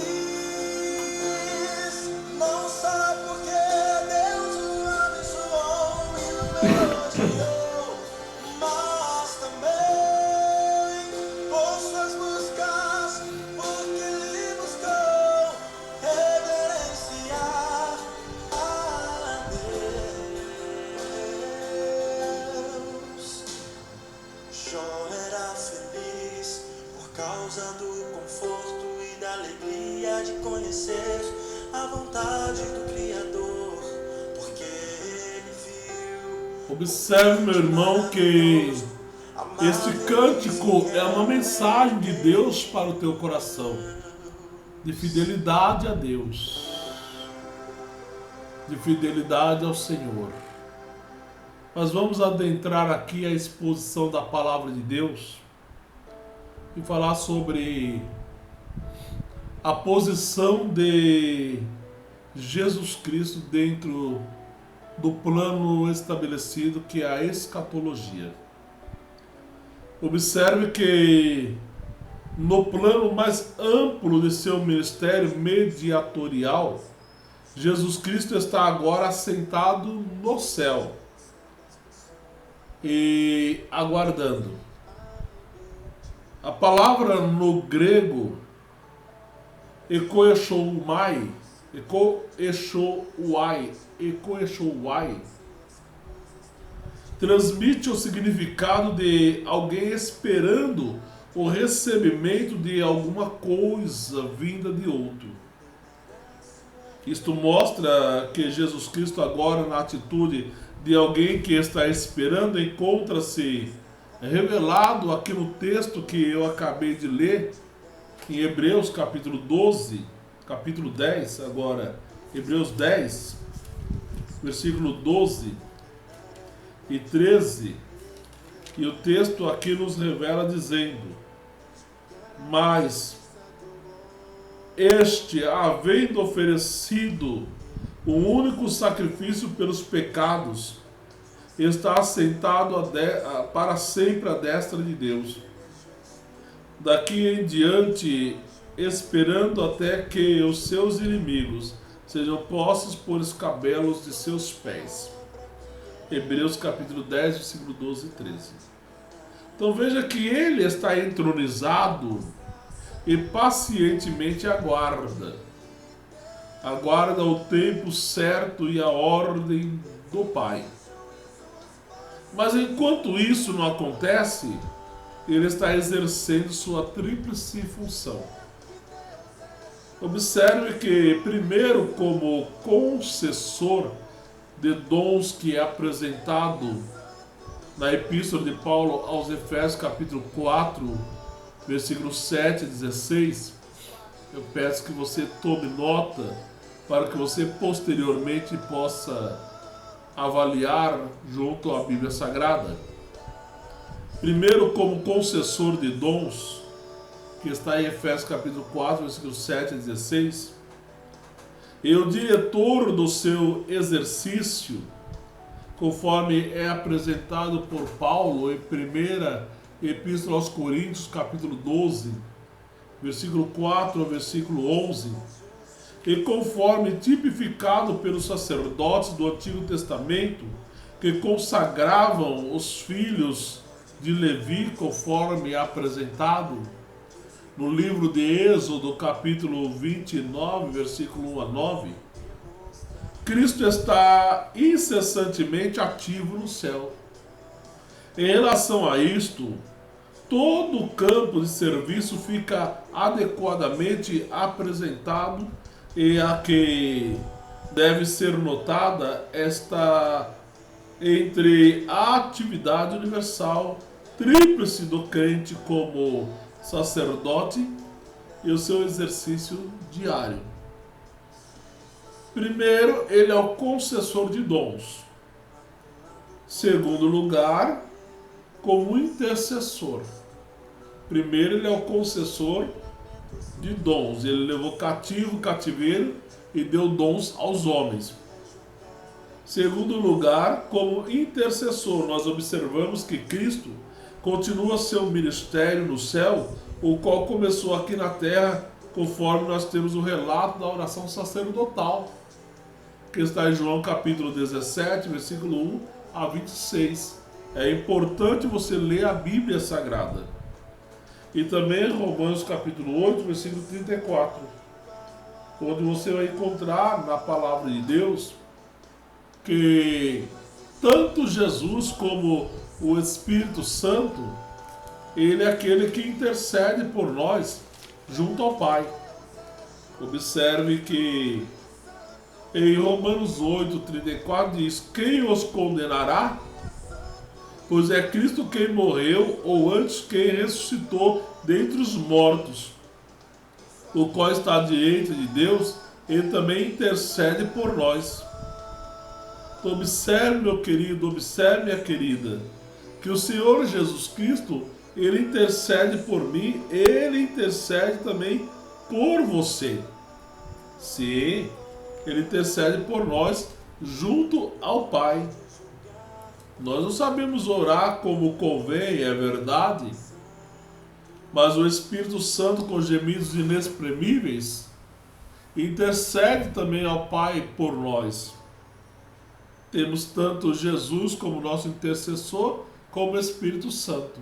Não sabe porque Deus o abençoou e o elogiou, mas também por suas buscas, porque ele buscou reverenciar a Deus. Jó era feliz por causa do conforto e da alegria de conhecer a vontade do Criador, porque ele viu. Observe, meu irmão, que este cântico é uma mensagem de Deus para o teu coração, de fidelidade a Deus, de fidelidade ao Senhor. Nós vamos adentrar aqui a exposição da palavra de Deus e falar sobre a posição de Jesus Cristo dentro do plano estabelecido, que é a escatologia. Observe que no plano mais amplo de seu ministério mediatorial, Jesus Cristo está agora assentado no céu e aguardando. A palavra no grego ekoeshouai, transmite o significado de alguém esperando o recebimento de alguma coisa vinda de outro. Isto mostra que Jesus Cristo agora, na atitude de alguém que está esperando, encontra-se revelado aqui no texto que eu acabei de ler, em Hebreus capítulo 12, capítulo 10, agora, Hebreus 10, versículo 12 e 13, e o texto aqui nos revela dizendo: mas este, havendo oferecido o único sacrifício pelos pecados, está assentado para sempre à destra de Deus. Daqui em diante, esperando até que os seus inimigos sejam postos por escabelos de seus pés. Hebreus capítulo 10, versículo 12 e 13. Então veja que ele está entronizado e pacientemente aguarda o tempo certo e a ordem do Pai. Mas enquanto isso não acontece, ele está exercendo sua tríplice função. Observe que, primeiro, como concessor de dons que é apresentado na Epístola de Paulo aos Efésios, capítulo 4, versículos 7 a 16, eu peço que você tome nota para que você posteriormente possa avaliar junto à Bíblia Sagrada. Primeiro, como concessor de dons, que está em Efésios capítulo 4, versículos 7 a 16, e o diretor do seu exercício, conforme é apresentado por Paulo em primeira Epístola aos Coríntios, capítulo 12, versículo 4 ao versículo 11, e conforme tipificado pelos sacerdotes do Antigo Testamento, que consagravam os filhos de Levi, conforme apresentado no livro de Êxodo, capítulo 29, versículo 1 a 9, Cristo está incessantemente ativo no céu. Em relação a isto, todo o campo de serviço fica adequadamente apresentado, e a que deve ser notada esta entre a atividade universal tríplice do crente como sacerdote e o seu exercício diário. Primeiro, ele é o concessor de dons. Segundo lugar, como intercessor. Primeiro, ele é o concessor de dons. Ele levou cativo o cativeiro e deu dons aos homens. Segundo lugar, como intercessor, nós observamos que Cristo continua seu ministério no céu, o qual começou aqui na terra, conforme nós temos o relato da oração sacerdotal, que está em João capítulo 17, versículo 1 a 26. É importante você ler a Bíblia Sagrada. E também Romanos capítulo 8, versículo 34, onde você vai encontrar na palavra de Deus que tanto Jesus como o Espírito Santo, ele é aquele que intercede por nós junto ao Pai. Observe que em Romanos 8, 34 diz: quem os condenará? Pois é Cristo quem morreu, ou antes quem ressuscitou dentre os mortos, o qual está diante de Deus, ele também intercede por nós. Então, observe, meu querido, observe, minha querida, que o Senhor Jesus Cristo, ele intercede por mim, ele intercede também por você. Sim, ele intercede por nós junto ao Pai. Nós não sabemos orar como convém, é verdade, mas o Espírito Santo, com gemidos inexprimíveis, intercede também ao Pai por nós. Temos tanto Jesus como nosso intercessor, como o Espírito Santo.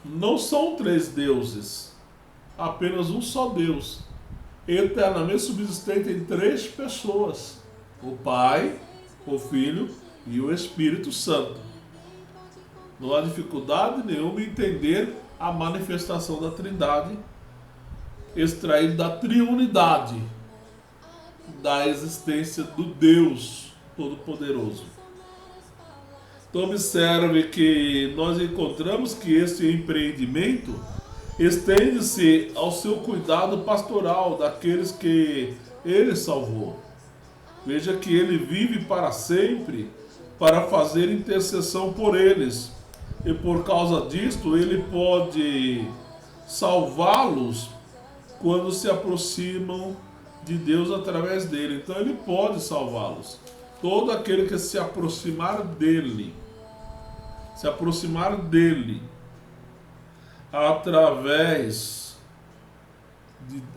Não são três deuses, apenas um só Deus, eternamente subsistente em três pessoas: o Pai, o Filho e o Espírito Santo. Não há dificuldade nenhuma em entender a manifestação da Trindade, extraída da triunidade, da existência do Deus Todo-Poderoso. Então observe que nós encontramos que este empreendimento estende-se ao seu cuidado pastoral daqueles que ele salvou. Veja que ele vive para sempre para fazer intercessão por eles, e por causa disto ele pode salvá-los quando se aproximam de Deus através dele. Então ele pode salvá-los. Todo aquele que se aproximar dele,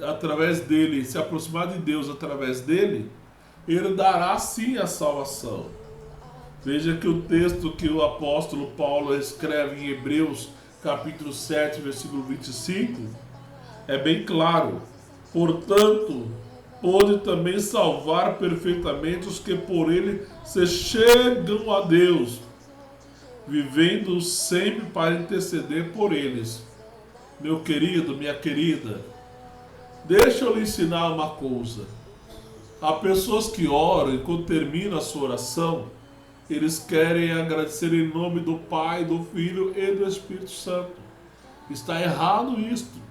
através dele, se aproximar de Deus através dele, ele dará sim a salvação. Veja que o texto que o apóstolo Paulo escreve em Hebreus, capítulo 7, versículo 25, é bem claro. Portanto, pode também salvar perfeitamente os que por ele se chegam a Deus, vivendo sempre para interceder por eles. Meu querido, minha querida, deixa eu lhe ensinar uma coisa. Há pessoas que oram e quando termina a sua oração, eles querem agradecer em nome do Pai, do Filho e do Espírito Santo. Está errado isto.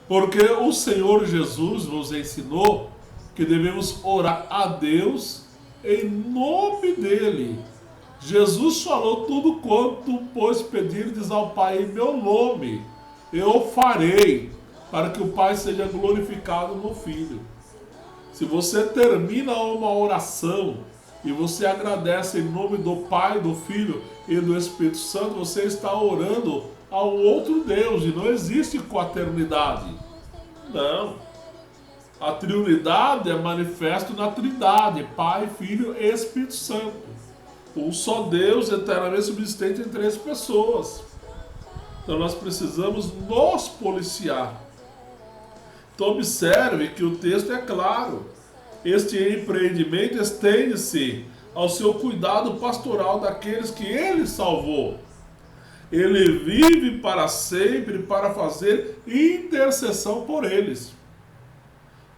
Porque o Senhor Jesus nos ensinou que devemos orar a Deus em nome dele. Jesus falou: tudo quanto pois pedirdes ao Pai em meu nome, eu farei, para que o Pai seja glorificado no Filho. Se você termina uma oração e você agradece em nome do Pai, do Filho e do Espírito Santo, você está orando a um outro Deus, e não existe quaternidade. Não. A triunidade é manifesto na Trindade, Pai, Filho e Espírito Santo. Um só Deus eternamente subsistente em três pessoas. Então nós precisamos nos policiar. Então observe que o texto é claro. Este empreendimento estende-se ao seu cuidado pastoral daqueles que ele salvou. Ele vive para sempre para fazer intercessão por eles.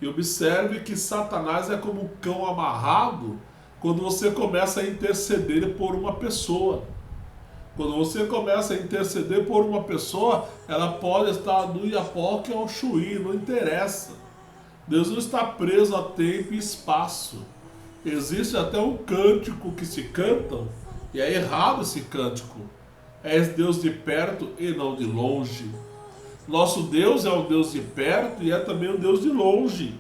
E observe que Satanás é como um cão amarrado quando você começa a interceder por uma pessoa. Quando você começa a interceder por uma pessoa, ela pode estar do Iapoque ao Chuí, não interessa. Deus não está preso a tempo e espaço. Existe até um cântico que se cantam, e é errado esse cântico. É Deus de perto e não de longe. Nosso Deus é um Deus de perto e é também um Deus de longe.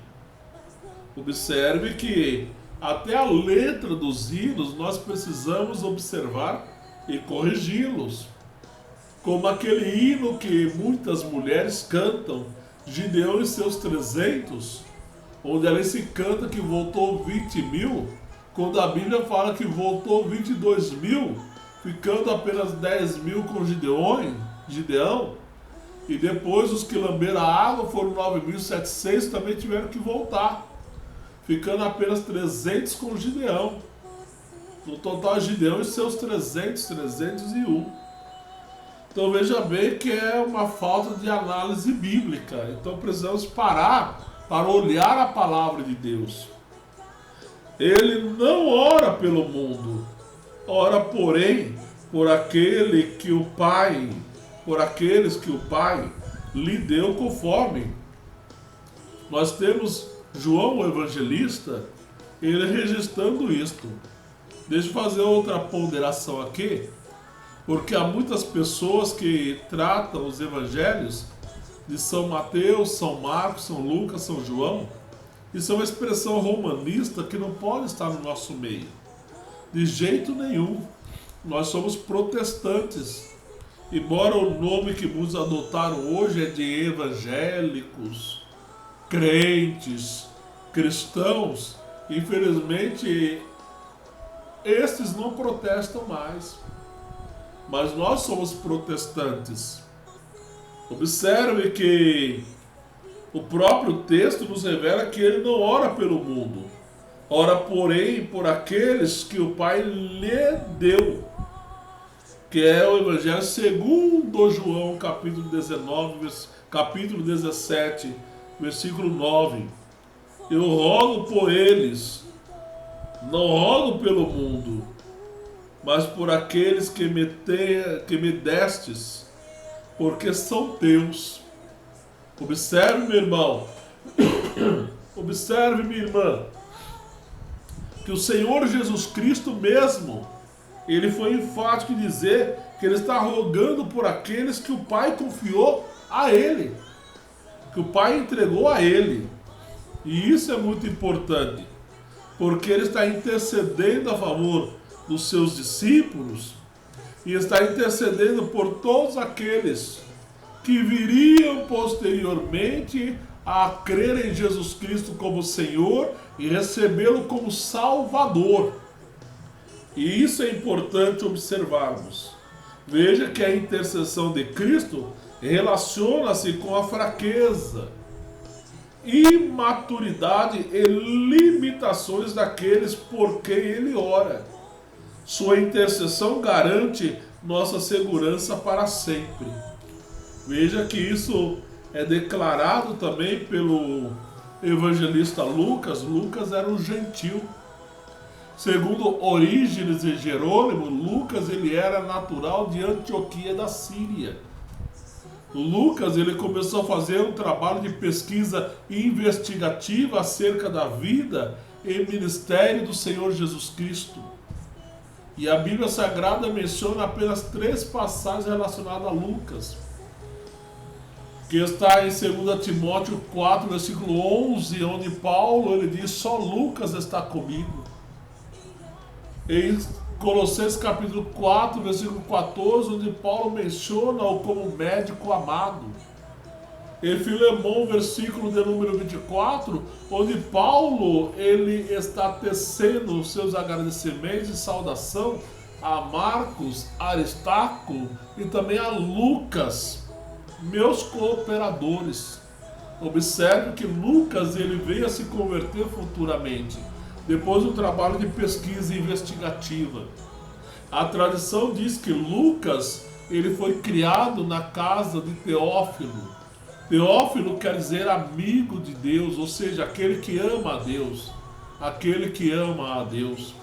Observe que até a letra dos hinos nós precisamos observar e corrigi-los. Como aquele hino que muitas mulheres cantam, Gideão e seus 300, onde ali se canta que voltou 20 mil, quando a Bíblia fala que voltou 22 mil, ficando apenas 10 mil com Gideão, e depois os que lamberam a água foram 9.700, também tiveram que voltar, ficando apenas 300 com Gideão. No total, Gideão e seus 301. Então veja bem que é uma falta de análise bíblica. Então precisamos parar para olhar a palavra de Deus. Ele não ora pelo mundo, ora porém por aqueles que o Pai lhe deu conforme. Nós temos João o Evangelista, ele registrando isto. Deixa eu fazer outra ponderação aqui, porque há muitas pessoas que tratam os evangelhos de São Mateus, São Marcos, São Lucas, São João, isso é uma expressão romanista que não pode estar no nosso meio. De jeito nenhum. Nós somos protestantes. Embora o nome que muitos adotaram hoje é de evangélicos, crentes, cristãos, infelizmente estes não protestam mais. Mas nós somos protestantes. Observe que o próprio texto nos revela que ele não ora pelo mundo. Ora, porém, por aqueles que o Pai lhe deu. Que é o Evangelho segundo João, capítulo 17, versículo 9. Eu rogo por eles, não rogo pelo mundo, mas por aqueles que me destes, porque são teus. Observe, meu irmão, observe, minha irmã, que o Senhor Jesus Cristo mesmo, ele foi enfático em dizer que ele está rogando por aqueles que o Pai confiou a ele, que o Pai entregou a ele. E isso é muito importante, porque ele está intercedendo a favor dos seus discípulos e está intercedendo por todos aqueles que viriam posteriormente a crer em Jesus Cristo como Senhor e recebê-lo como Salvador. E isso é importante observarmos. Veja que a intercessão de Cristo relaciona-se com a fraqueza, imaturidade e limitações daqueles por quem ele ora. Sua intercessão garante nossa segurança para sempre. Veja que isso é declarado também pelo evangelista Lucas. Lucas era um gentil. Segundo Orígenes e Jerônimo, Lucas ele era natural de Antioquia da Síria. Lucas ele começou a fazer um trabalho de pesquisa investigativa acerca da vida e ministério do Senhor Jesus Cristo. E a Bíblia Sagrada menciona apenas 3 passagens relacionadas a Lucas, que está em 2 Timóteo 4, versículo 11, onde Paulo ele diz: só Lucas está comigo. Em Colossenses capítulo 4, versículo 14, onde Paulo menciona-o como médico amado. Em Filemão, versículo de número 24, onde Paulo ele está tecendo os seus agradecimentos e saudação a Marcos, Aristarco e também a Lucas, meus cooperadores. Observe que Lucas ele veio a se converter futuramente, depois do trabalho de pesquisa investigativa. A tradição diz que Lucas ele foi criado na casa de Teófilo. Teófilo quer dizer amigo de Deus, ou seja, aquele que ama a Deus. Aquele que ama a Deus.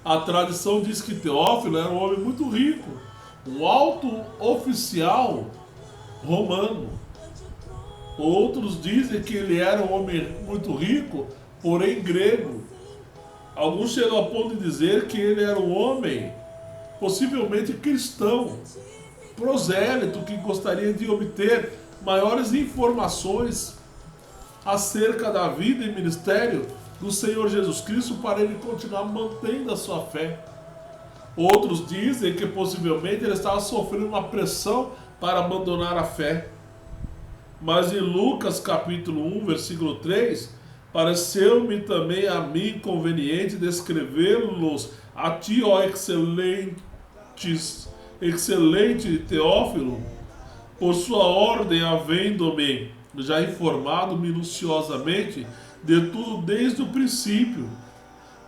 A tradição diz que Teófilo era um homem muito rico, um alto oficial romano. Outros dizem que ele era um homem muito rico, porém grego. Alguns chegam ao ponto de dizer que ele era um homem possivelmente cristão, prosélito, que gostaria de obter maiores informações acerca da vida e ministério do Senhor Jesus Cristo para ele continuar mantendo a sua fé. Outros dizem que possivelmente ele estava sofrendo uma pressão para abandonar a fé. Mas em Lucas capítulo 1, versículo 3, pareceu-me também a mim conveniente descrever-los a ti, ó excelente Teófilo, por sua ordem, havendo-me já informado minuciosamente de tudo desde o princípio,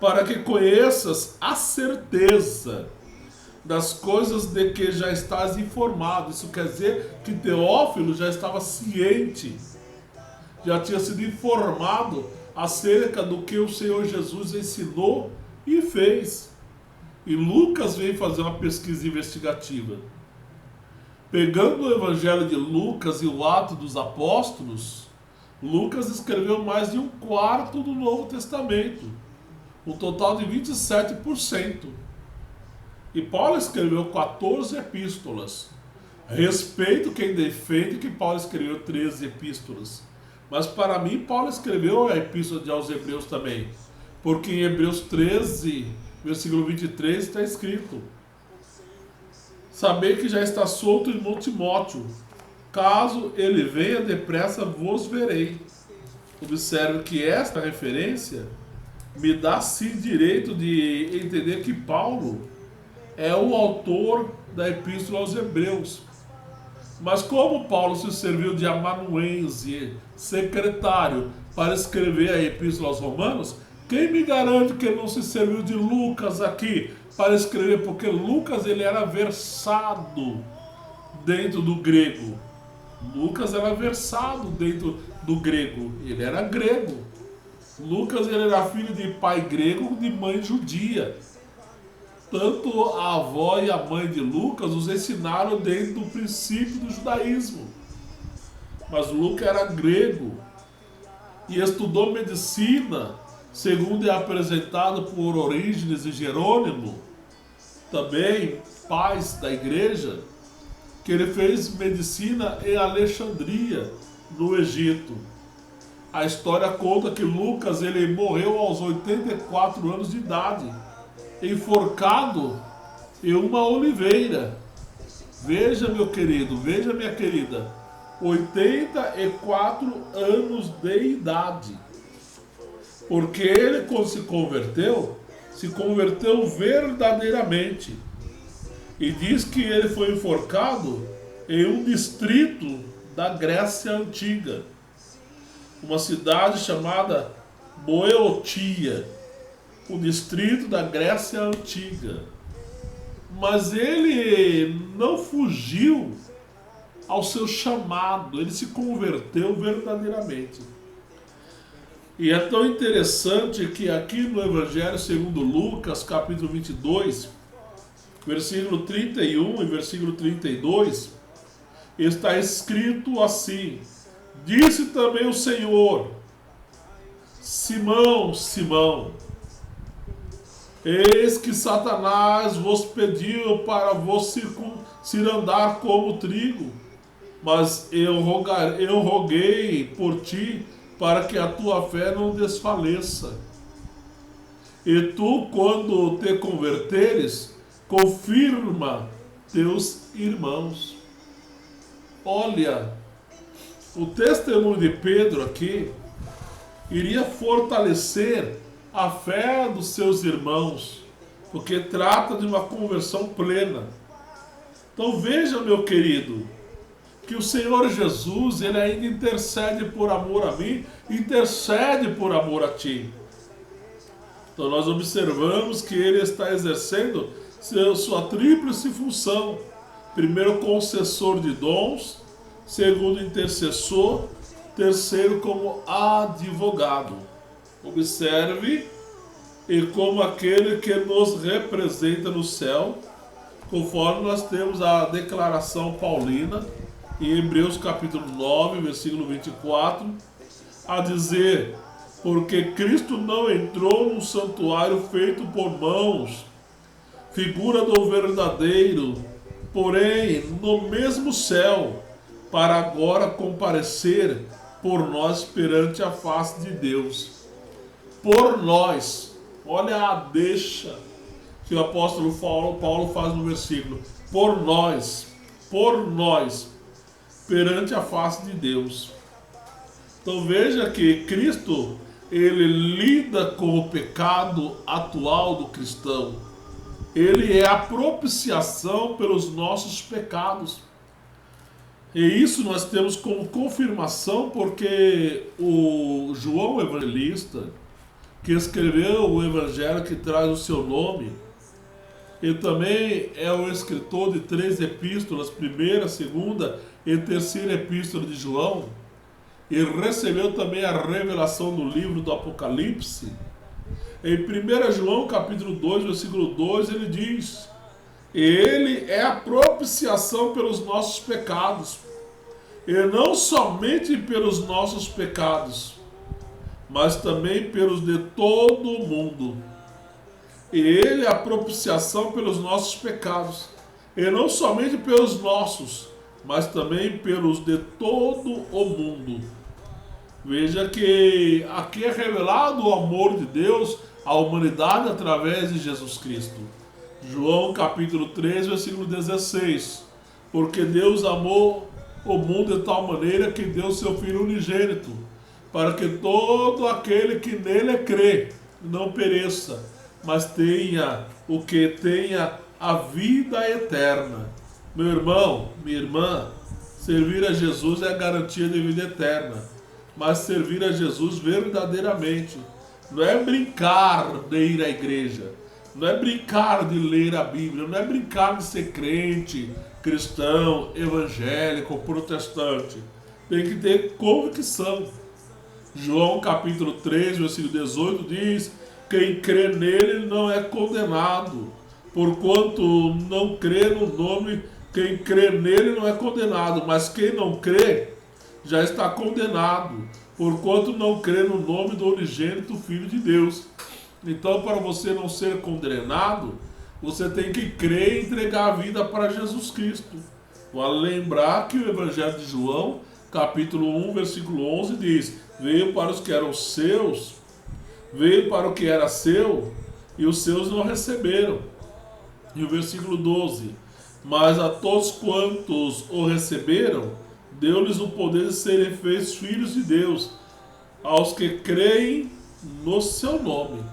para que conheças a certeza das coisas de que já estás informado. Isso quer dizer que Teófilo já estava ciente, já tinha sido informado acerca do que o Senhor Jesus ensinou e fez. E Lucas veio fazer uma pesquisa investigativa. Pegando o Evangelho de Lucas e o Atos dos Apóstolos, Lucas escreveu mais de 1/4 do Novo Testamento, um total de 27%. E Paulo escreveu 14 epístolas. Respeito quem defende que Paulo escreveu 13 epístolas. Mas para mim, Paulo escreveu a epístola aos Hebreus também. Porque em Hebreus 13, versículo 23, está escrito: saber que já está solto o irmão Timóteo. Caso ele venha depressa, vos verei. Observe que esta referência me dá sim direito de entender que Paulo é o autor da epístola aos Hebreus. Mas como Paulo se serviu de amanuense, secretário, para escrever a epístola aos Romanos, quem me garante que ele não se serviu de Lucas aqui para escrever? Porque Lucas ele era versado dentro do grego. Lucas era versado dentro do grego. Ele era grego. Lucas ele era filho de pai grego, de mãe judia. Tanto a avó e a mãe de Lucas os ensinaram dentro do princípio do judaísmo. Mas Lucas era grego e estudou medicina, segundo é apresentado por Orígenes e Jerônimo, também pais da igreja, que ele fez medicina em Alexandria, no Egito. A história conta que Lucas ele morreu aos 84 anos de idade, enforcado em uma oliveira. Veja, meu querido, veja, minha querida, 84 anos de idade. Porque ele, quando se converteu verdadeiramente. E diz que ele foi enforcado em um distrito da Grécia Antiga, uma cidade chamada Boeotia, o distrito da Grécia Antiga. Mas ele não fugiu ao seu chamado, ele se converteu verdadeiramente. E é tão interessante que aqui no Evangelho segundo Lucas, capítulo 22, versículo 31 e versículo 32, está escrito assim: disse também o Senhor: Simão, Simão, eis que Satanás vos pediu para vos cirandar como trigo, mas eu roguei por ti para que a tua fé não desfaleça. E tu, quando te converteres, confirma teus irmãos. Olha, o testemunho de Pedro aqui iria fortalecer a fé dos seus irmãos, porque trata de uma conversão plena. Então veja, meu querido, que o Senhor Jesus, ele ainda intercede por amor a mim, intercede por amor a ti. Então nós observamos que ele está exercendo sua tríplice função: primeiro, concessor de dons; segundo, intercessor; terceiro, como advogado. Observe, e como aquele que nos representa no céu, conforme nós temos a declaração paulina em Hebreus capítulo 9, versículo 24, a dizer: porque Cristo não entrou num santuário feito por mãos, figura do verdadeiro, porém no mesmo céu, para agora comparecer por nós perante a face de Deus. Por nós, olha a deixa que o apóstolo Paulo faz no versículo: por nós, perante a face de Deus. Então veja que Cristo, ele lida com o pecado atual do cristão. Ele é a propiciação pelos nossos pecados. E isso nós temos como confirmação porque o João Evangelista, que escreveu o evangelho que traz o seu nome, ele também é o escritor de 3 epístolas, primeira, segunda e terceira epístola de João. Ele recebeu também a revelação do livro do Apocalipse. Em 1 João capítulo 2, versículo 2, ele diz: ele é a propiciação pelos nossos pecados, e não somente pelos nossos pecados, mas também pelos de todo o mundo. E ele é a propiciação pelos nossos pecados, e não somente pelos nossos, mas também pelos de todo o mundo. Veja que aqui é revelado o amor de Deus à humanidade através de Jesus Cristo. João capítulo 3, versículo 16. Porque Deus amou o mundo de tal maneira que deu seu Filho unigênito, para que todo aquele que nele crê não pereça, mas tenha a vida eterna. Meu irmão, minha irmã, servir a Jesus é a garantia de vida eterna. Mas servir a Jesus verdadeiramente não é brincar de ir à igreja, não é brincar de ler a Bíblia, não é brincar de ser crente, cristão, evangélico, protestante. Tem que ter convicção. João capítulo 3, versículo 18 diz: quem crê nele não é condenado, porquanto não crê no nome, quem crê nele não é condenado, mas quem não crê já está condenado, porquanto não crê no nome do unigênito Filho de Deus. Então, para você não ser condenado, você tem que crer e entregar a vida para Jesus Cristo. Vale lembrar que o Evangelho de João, capítulo 1, versículo 11, diz: Veio para os que eram seus, veio para o que era seu, e os seus não receberam. E o versículo 12: mas a todos quantos o receberam, deu-lhes o poder de serem feitos filhos de Deus, aos que creem no seu nome.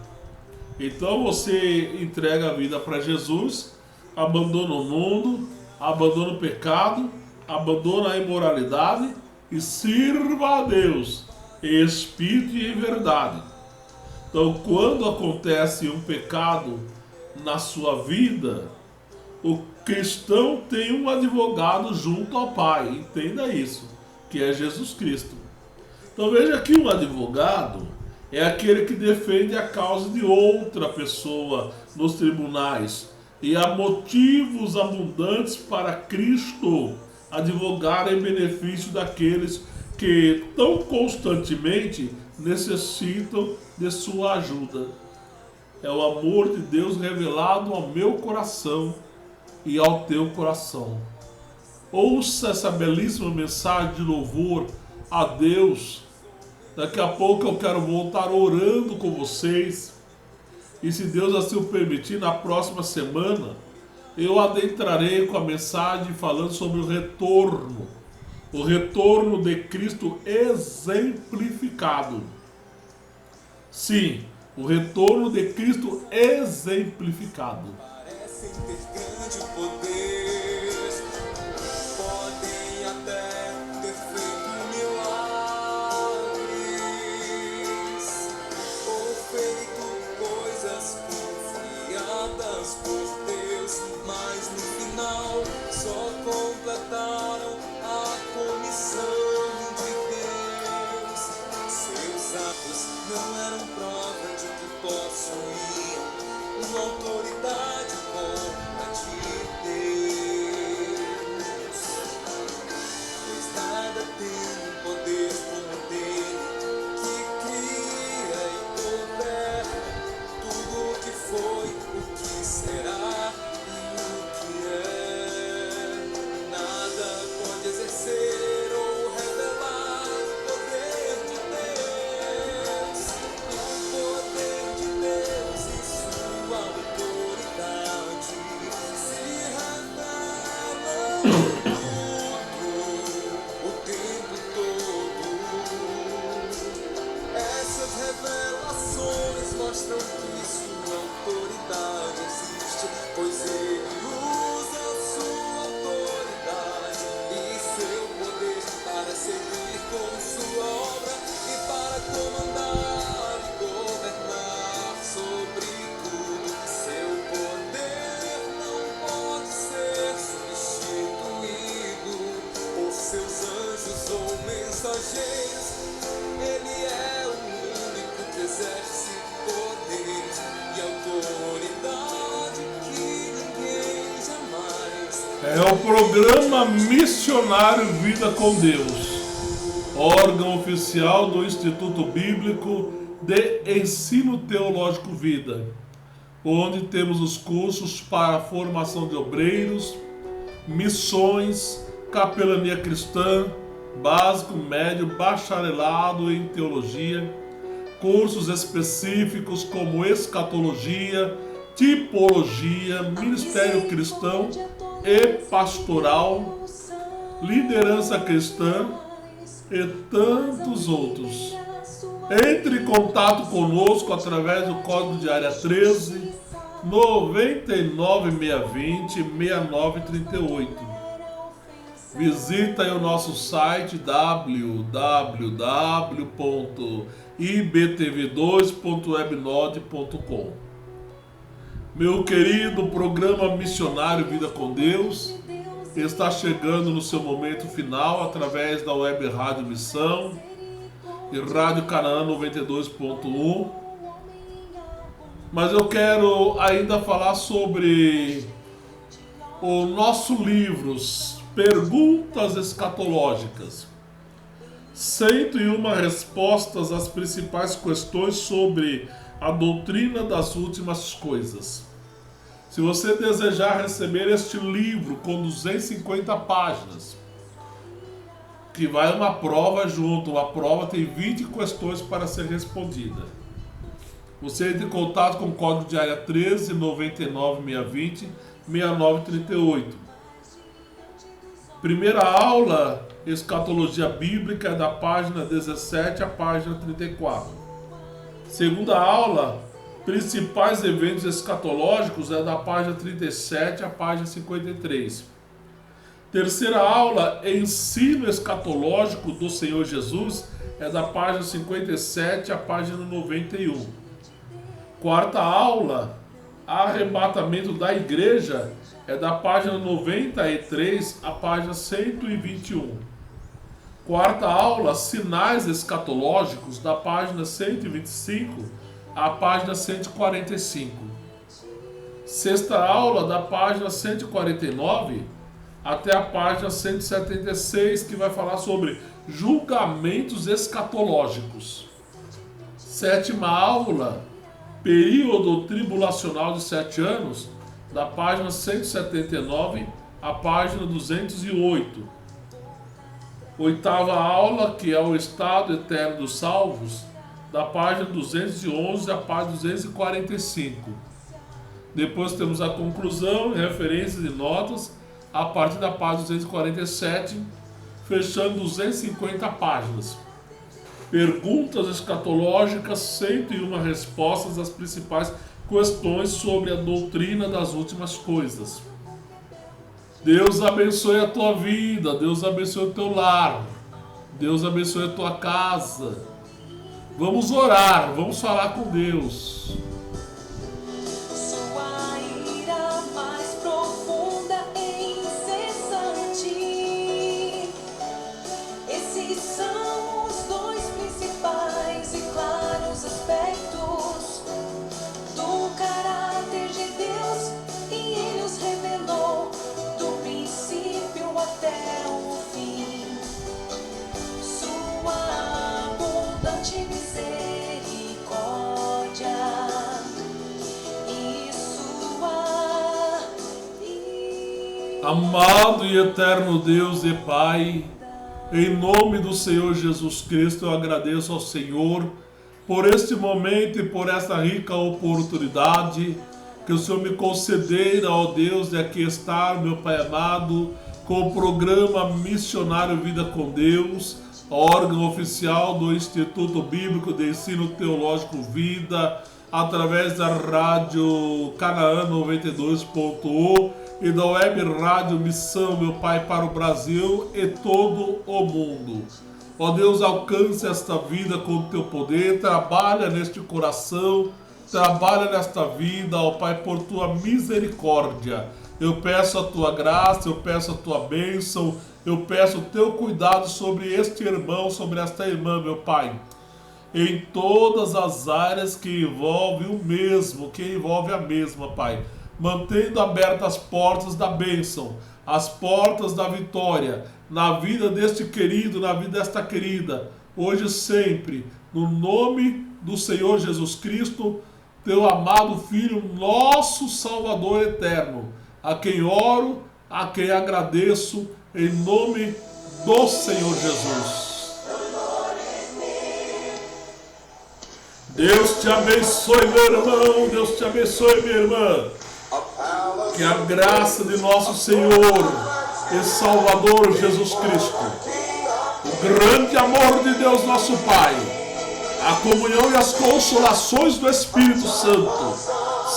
Então você entrega a vida para Jesus, abandona o mundo, abandona o pecado, abandona a imoralidade e sirva a Deus em espírito e em verdade. Então, quando acontece um pecado na sua vida, o cristão tem um advogado junto ao Pai. Entenda isso, que é Jesus Cristo. Então veja que um advogado é aquele que defende a causa de outra pessoa nos tribunais. E há motivos abundantes para Cristo advogar em benefício daqueles que tão constantemente necessitam de sua ajuda. É o amor de Deus revelado ao meu coração e ao teu coração. Ouça essa belíssima mensagem de louvor a Deus. Daqui a pouco eu quero voltar orando com vocês. E se Deus assim o permitir, na próxima semana eu adentrarei com a mensagem falando sobre o retorno. O retorno de Cristo exemplificado. Sim, o retorno de Cristo exemplificado. Parecem ter grande poder, podem até ter feito milagres, ou feito coisas confiadas por Deus, mas no final só completaram a comissão de Deus. Seus atos não eram prova de que possuíam uma autoridade como a de Deus, pois nada tem um poder como o dele, que cria e governa tudo o que foi, o que será e o que é. Nada pode exercer ou revelar o poder de Deus. O poder de Deus e sua autoridade se revelam o tempo todo. Essas revelações mostram que sua autoridade existe, pois ele usa sua autoridade e seu poder para seguir com sua obra e para comandar e governar sobre tudo. Seu poder não pode ser substituído por seus anjos ou mensageiros. Ele é o único que exerce poder e autoridade que ninguém jamais. É o programa Missionário Vida com Deus, órgão oficial do Instituto Bíblico de Ensino Teológico Vida, onde temos os cursos para formação de obreiros, missões, capelania cristã, básico, médio, bacharelado em teologia, cursos específicos como escatologia, tipologia, ministério cristão e pastoral, liderança cristã e tantos outros. Entre em contato conosco através do código de área 13 99620 6938. Visita aí o nosso site www.ibtv2.webnode.com. Meu querido programa Missionário Vida com Deus está chegando no seu momento final através da Web Rádio Missão e Rádio Canaã 92.1. Mas eu quero ainda falar sobre o nosso livro Perguntas Escatológicas. 101 respostas às principais questões sobre a doutrina das últimas coisas. Se você desejar receber este livro com 250 páginas, que vai uma prova junto. Uma prova tem 20 questões para ser respondida. Você entra em contato com o código de área 13 99 620 6938. Primeira aula, Escatologia Bíblica, é da página 17 à página 34. Segunda aula, Principais Eventos Escatológicos, é da página 37 à página 53. Terceira aula, Ensino Escatológico do Senhor Jesus, é da página 57 à página 91. Quarta aula, Arrebatamento da Igreja, é da página 93 à página 121. Quarta aula, Sinais Escatológicos, da página 125 à página 145. Sexta aula, da página 149 até a página 176, que vai falar sobre julgamentos escatológicos. Sétima aula, Período Tribulacional de 7 anos, da página 179 à página 208. Oitava aula, que é o Estado Eterno dos Salvos, da página 211 à página 245. Depois temos a conclusão, referências e notas, a partir da página 247, fechando 250 páginas. Perguntas escatológicas, 101 respostas às principais questões sobre a doutrina das últimas coisas. Deus abençoe a tua vida, Deus abençoe o teu lar, Deus abençoe a tua casa. Vamos orar, vamos falar com Deus. Sua ira mais profunda e incessante. Esses são os dois principais e claros aspectos do caráter de Deus, e Ele os revelou do princípio até o fim. Sua abundante misericórdia e sua Amado e eterno Deus e Pai, em nome do Senhor Jesus Cristo, eu agradeço ao Senhor por este momento e por esta rica oportunidade que o Senhor me concederá, ó Deus, de aqui estar, meu Pai amado, com o programa Missionário Vida com Deus, órgão oficial do Instituto Bíblico de Ensino Teológico Vida, através da Rádio Canaã 92.1 e da Web Rádio Missão, meu Pai, para o Brasil e todo o mundo. Ó Deus, alcance esta vida com o teu poder, trabalha neste coração, trabalha nesta vida, ó Pai, por tua misericórdia. Eu peço a tua graça, eu peço a tua bênção, eu peço o teu cuidado sobre este irmão, sobre esta irmã, meu Pai, em todas as áreas que envolvem o mesmo, que envolve a mesma, Pai, mantendo abertas as portas da bênção, as portas da vitória, na vida deste querido, na vida desta querida, hoje e sempre, no nome do Senhor Jesus Cristo, teu amado Filho, nosso Salvador eterno, a quem oro, a quem agradeço, em nome do Senhor Jesus. Deus te abençoe, meu irmão, Deus te abençoe, minha irmã. Que a graça de nosso Senhor e Salvador Jesus Cristo, o grande amor de Deus nosso Pai, a comunhão e as consolações do Espírito Santo,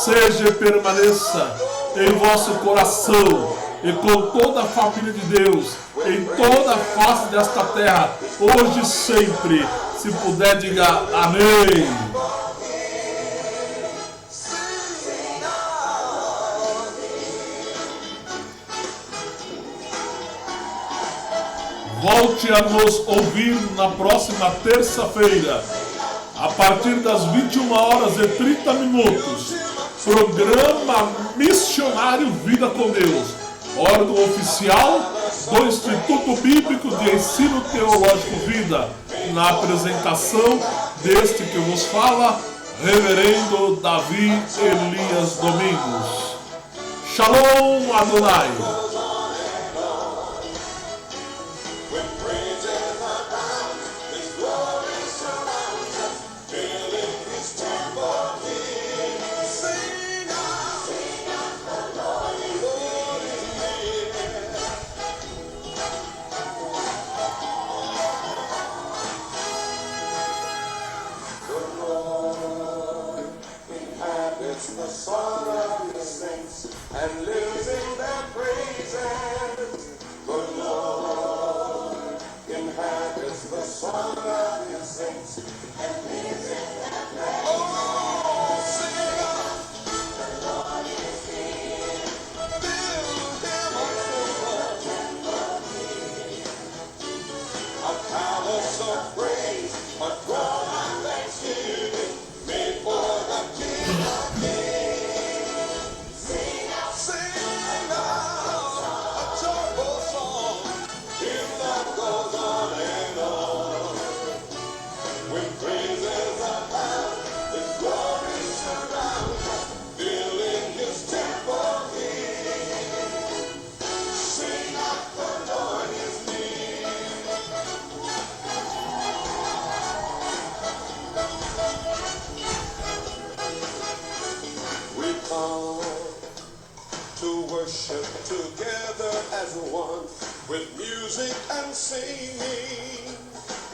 seja e permaneça em vosso coração e com toda a família de Deus, em toda a face desta terra, hoje e sempre. Se puder, diga amém. Volte a nos ouvir na próxima terça-feira, a partir das 21h30, programa Missionário Vida com Deus, órgão oficial do Instituto Bíblico de Ensino Teológico Vida, na apresentação deste que vos fala, Reverendo Davi Elias Domingos. Shalom Adonai. When praises as one with music and singing.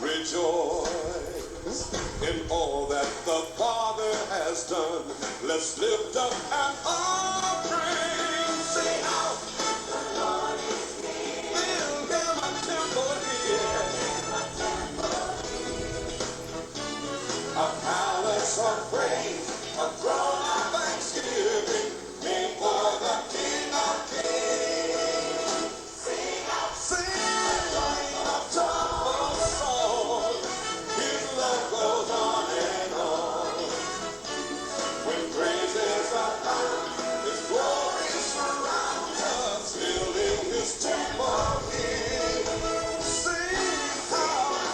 Rejoice in all that the Father has done. Let's lift up an offering. Sing out. Build him a temple here. A palace of praise, a throne of thanksgiving, made for the King of Kings. Sing out, sing a joyful song. His love goes on and on. When praises abound, His glory surrounds us, filling His temple here. Sing out.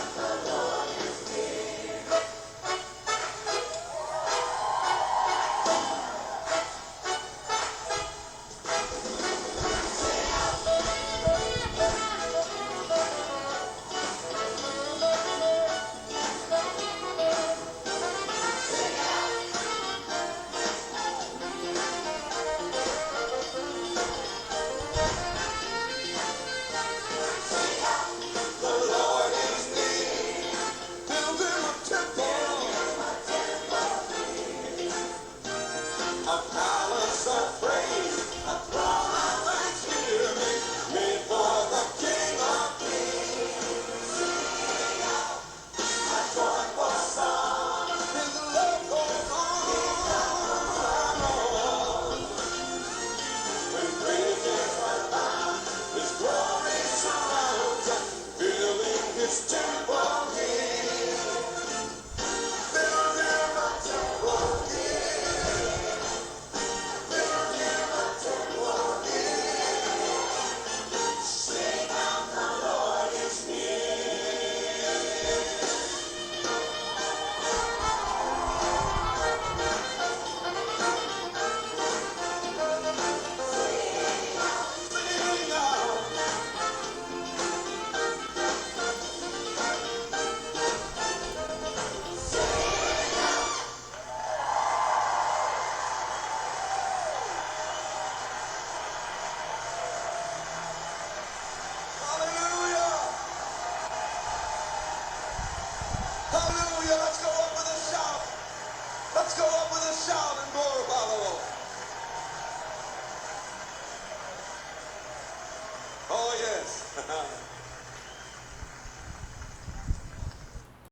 Hallelujah. Let's go up with a shout. Let's go up with a shout and glorify the Lord. Oh, yes.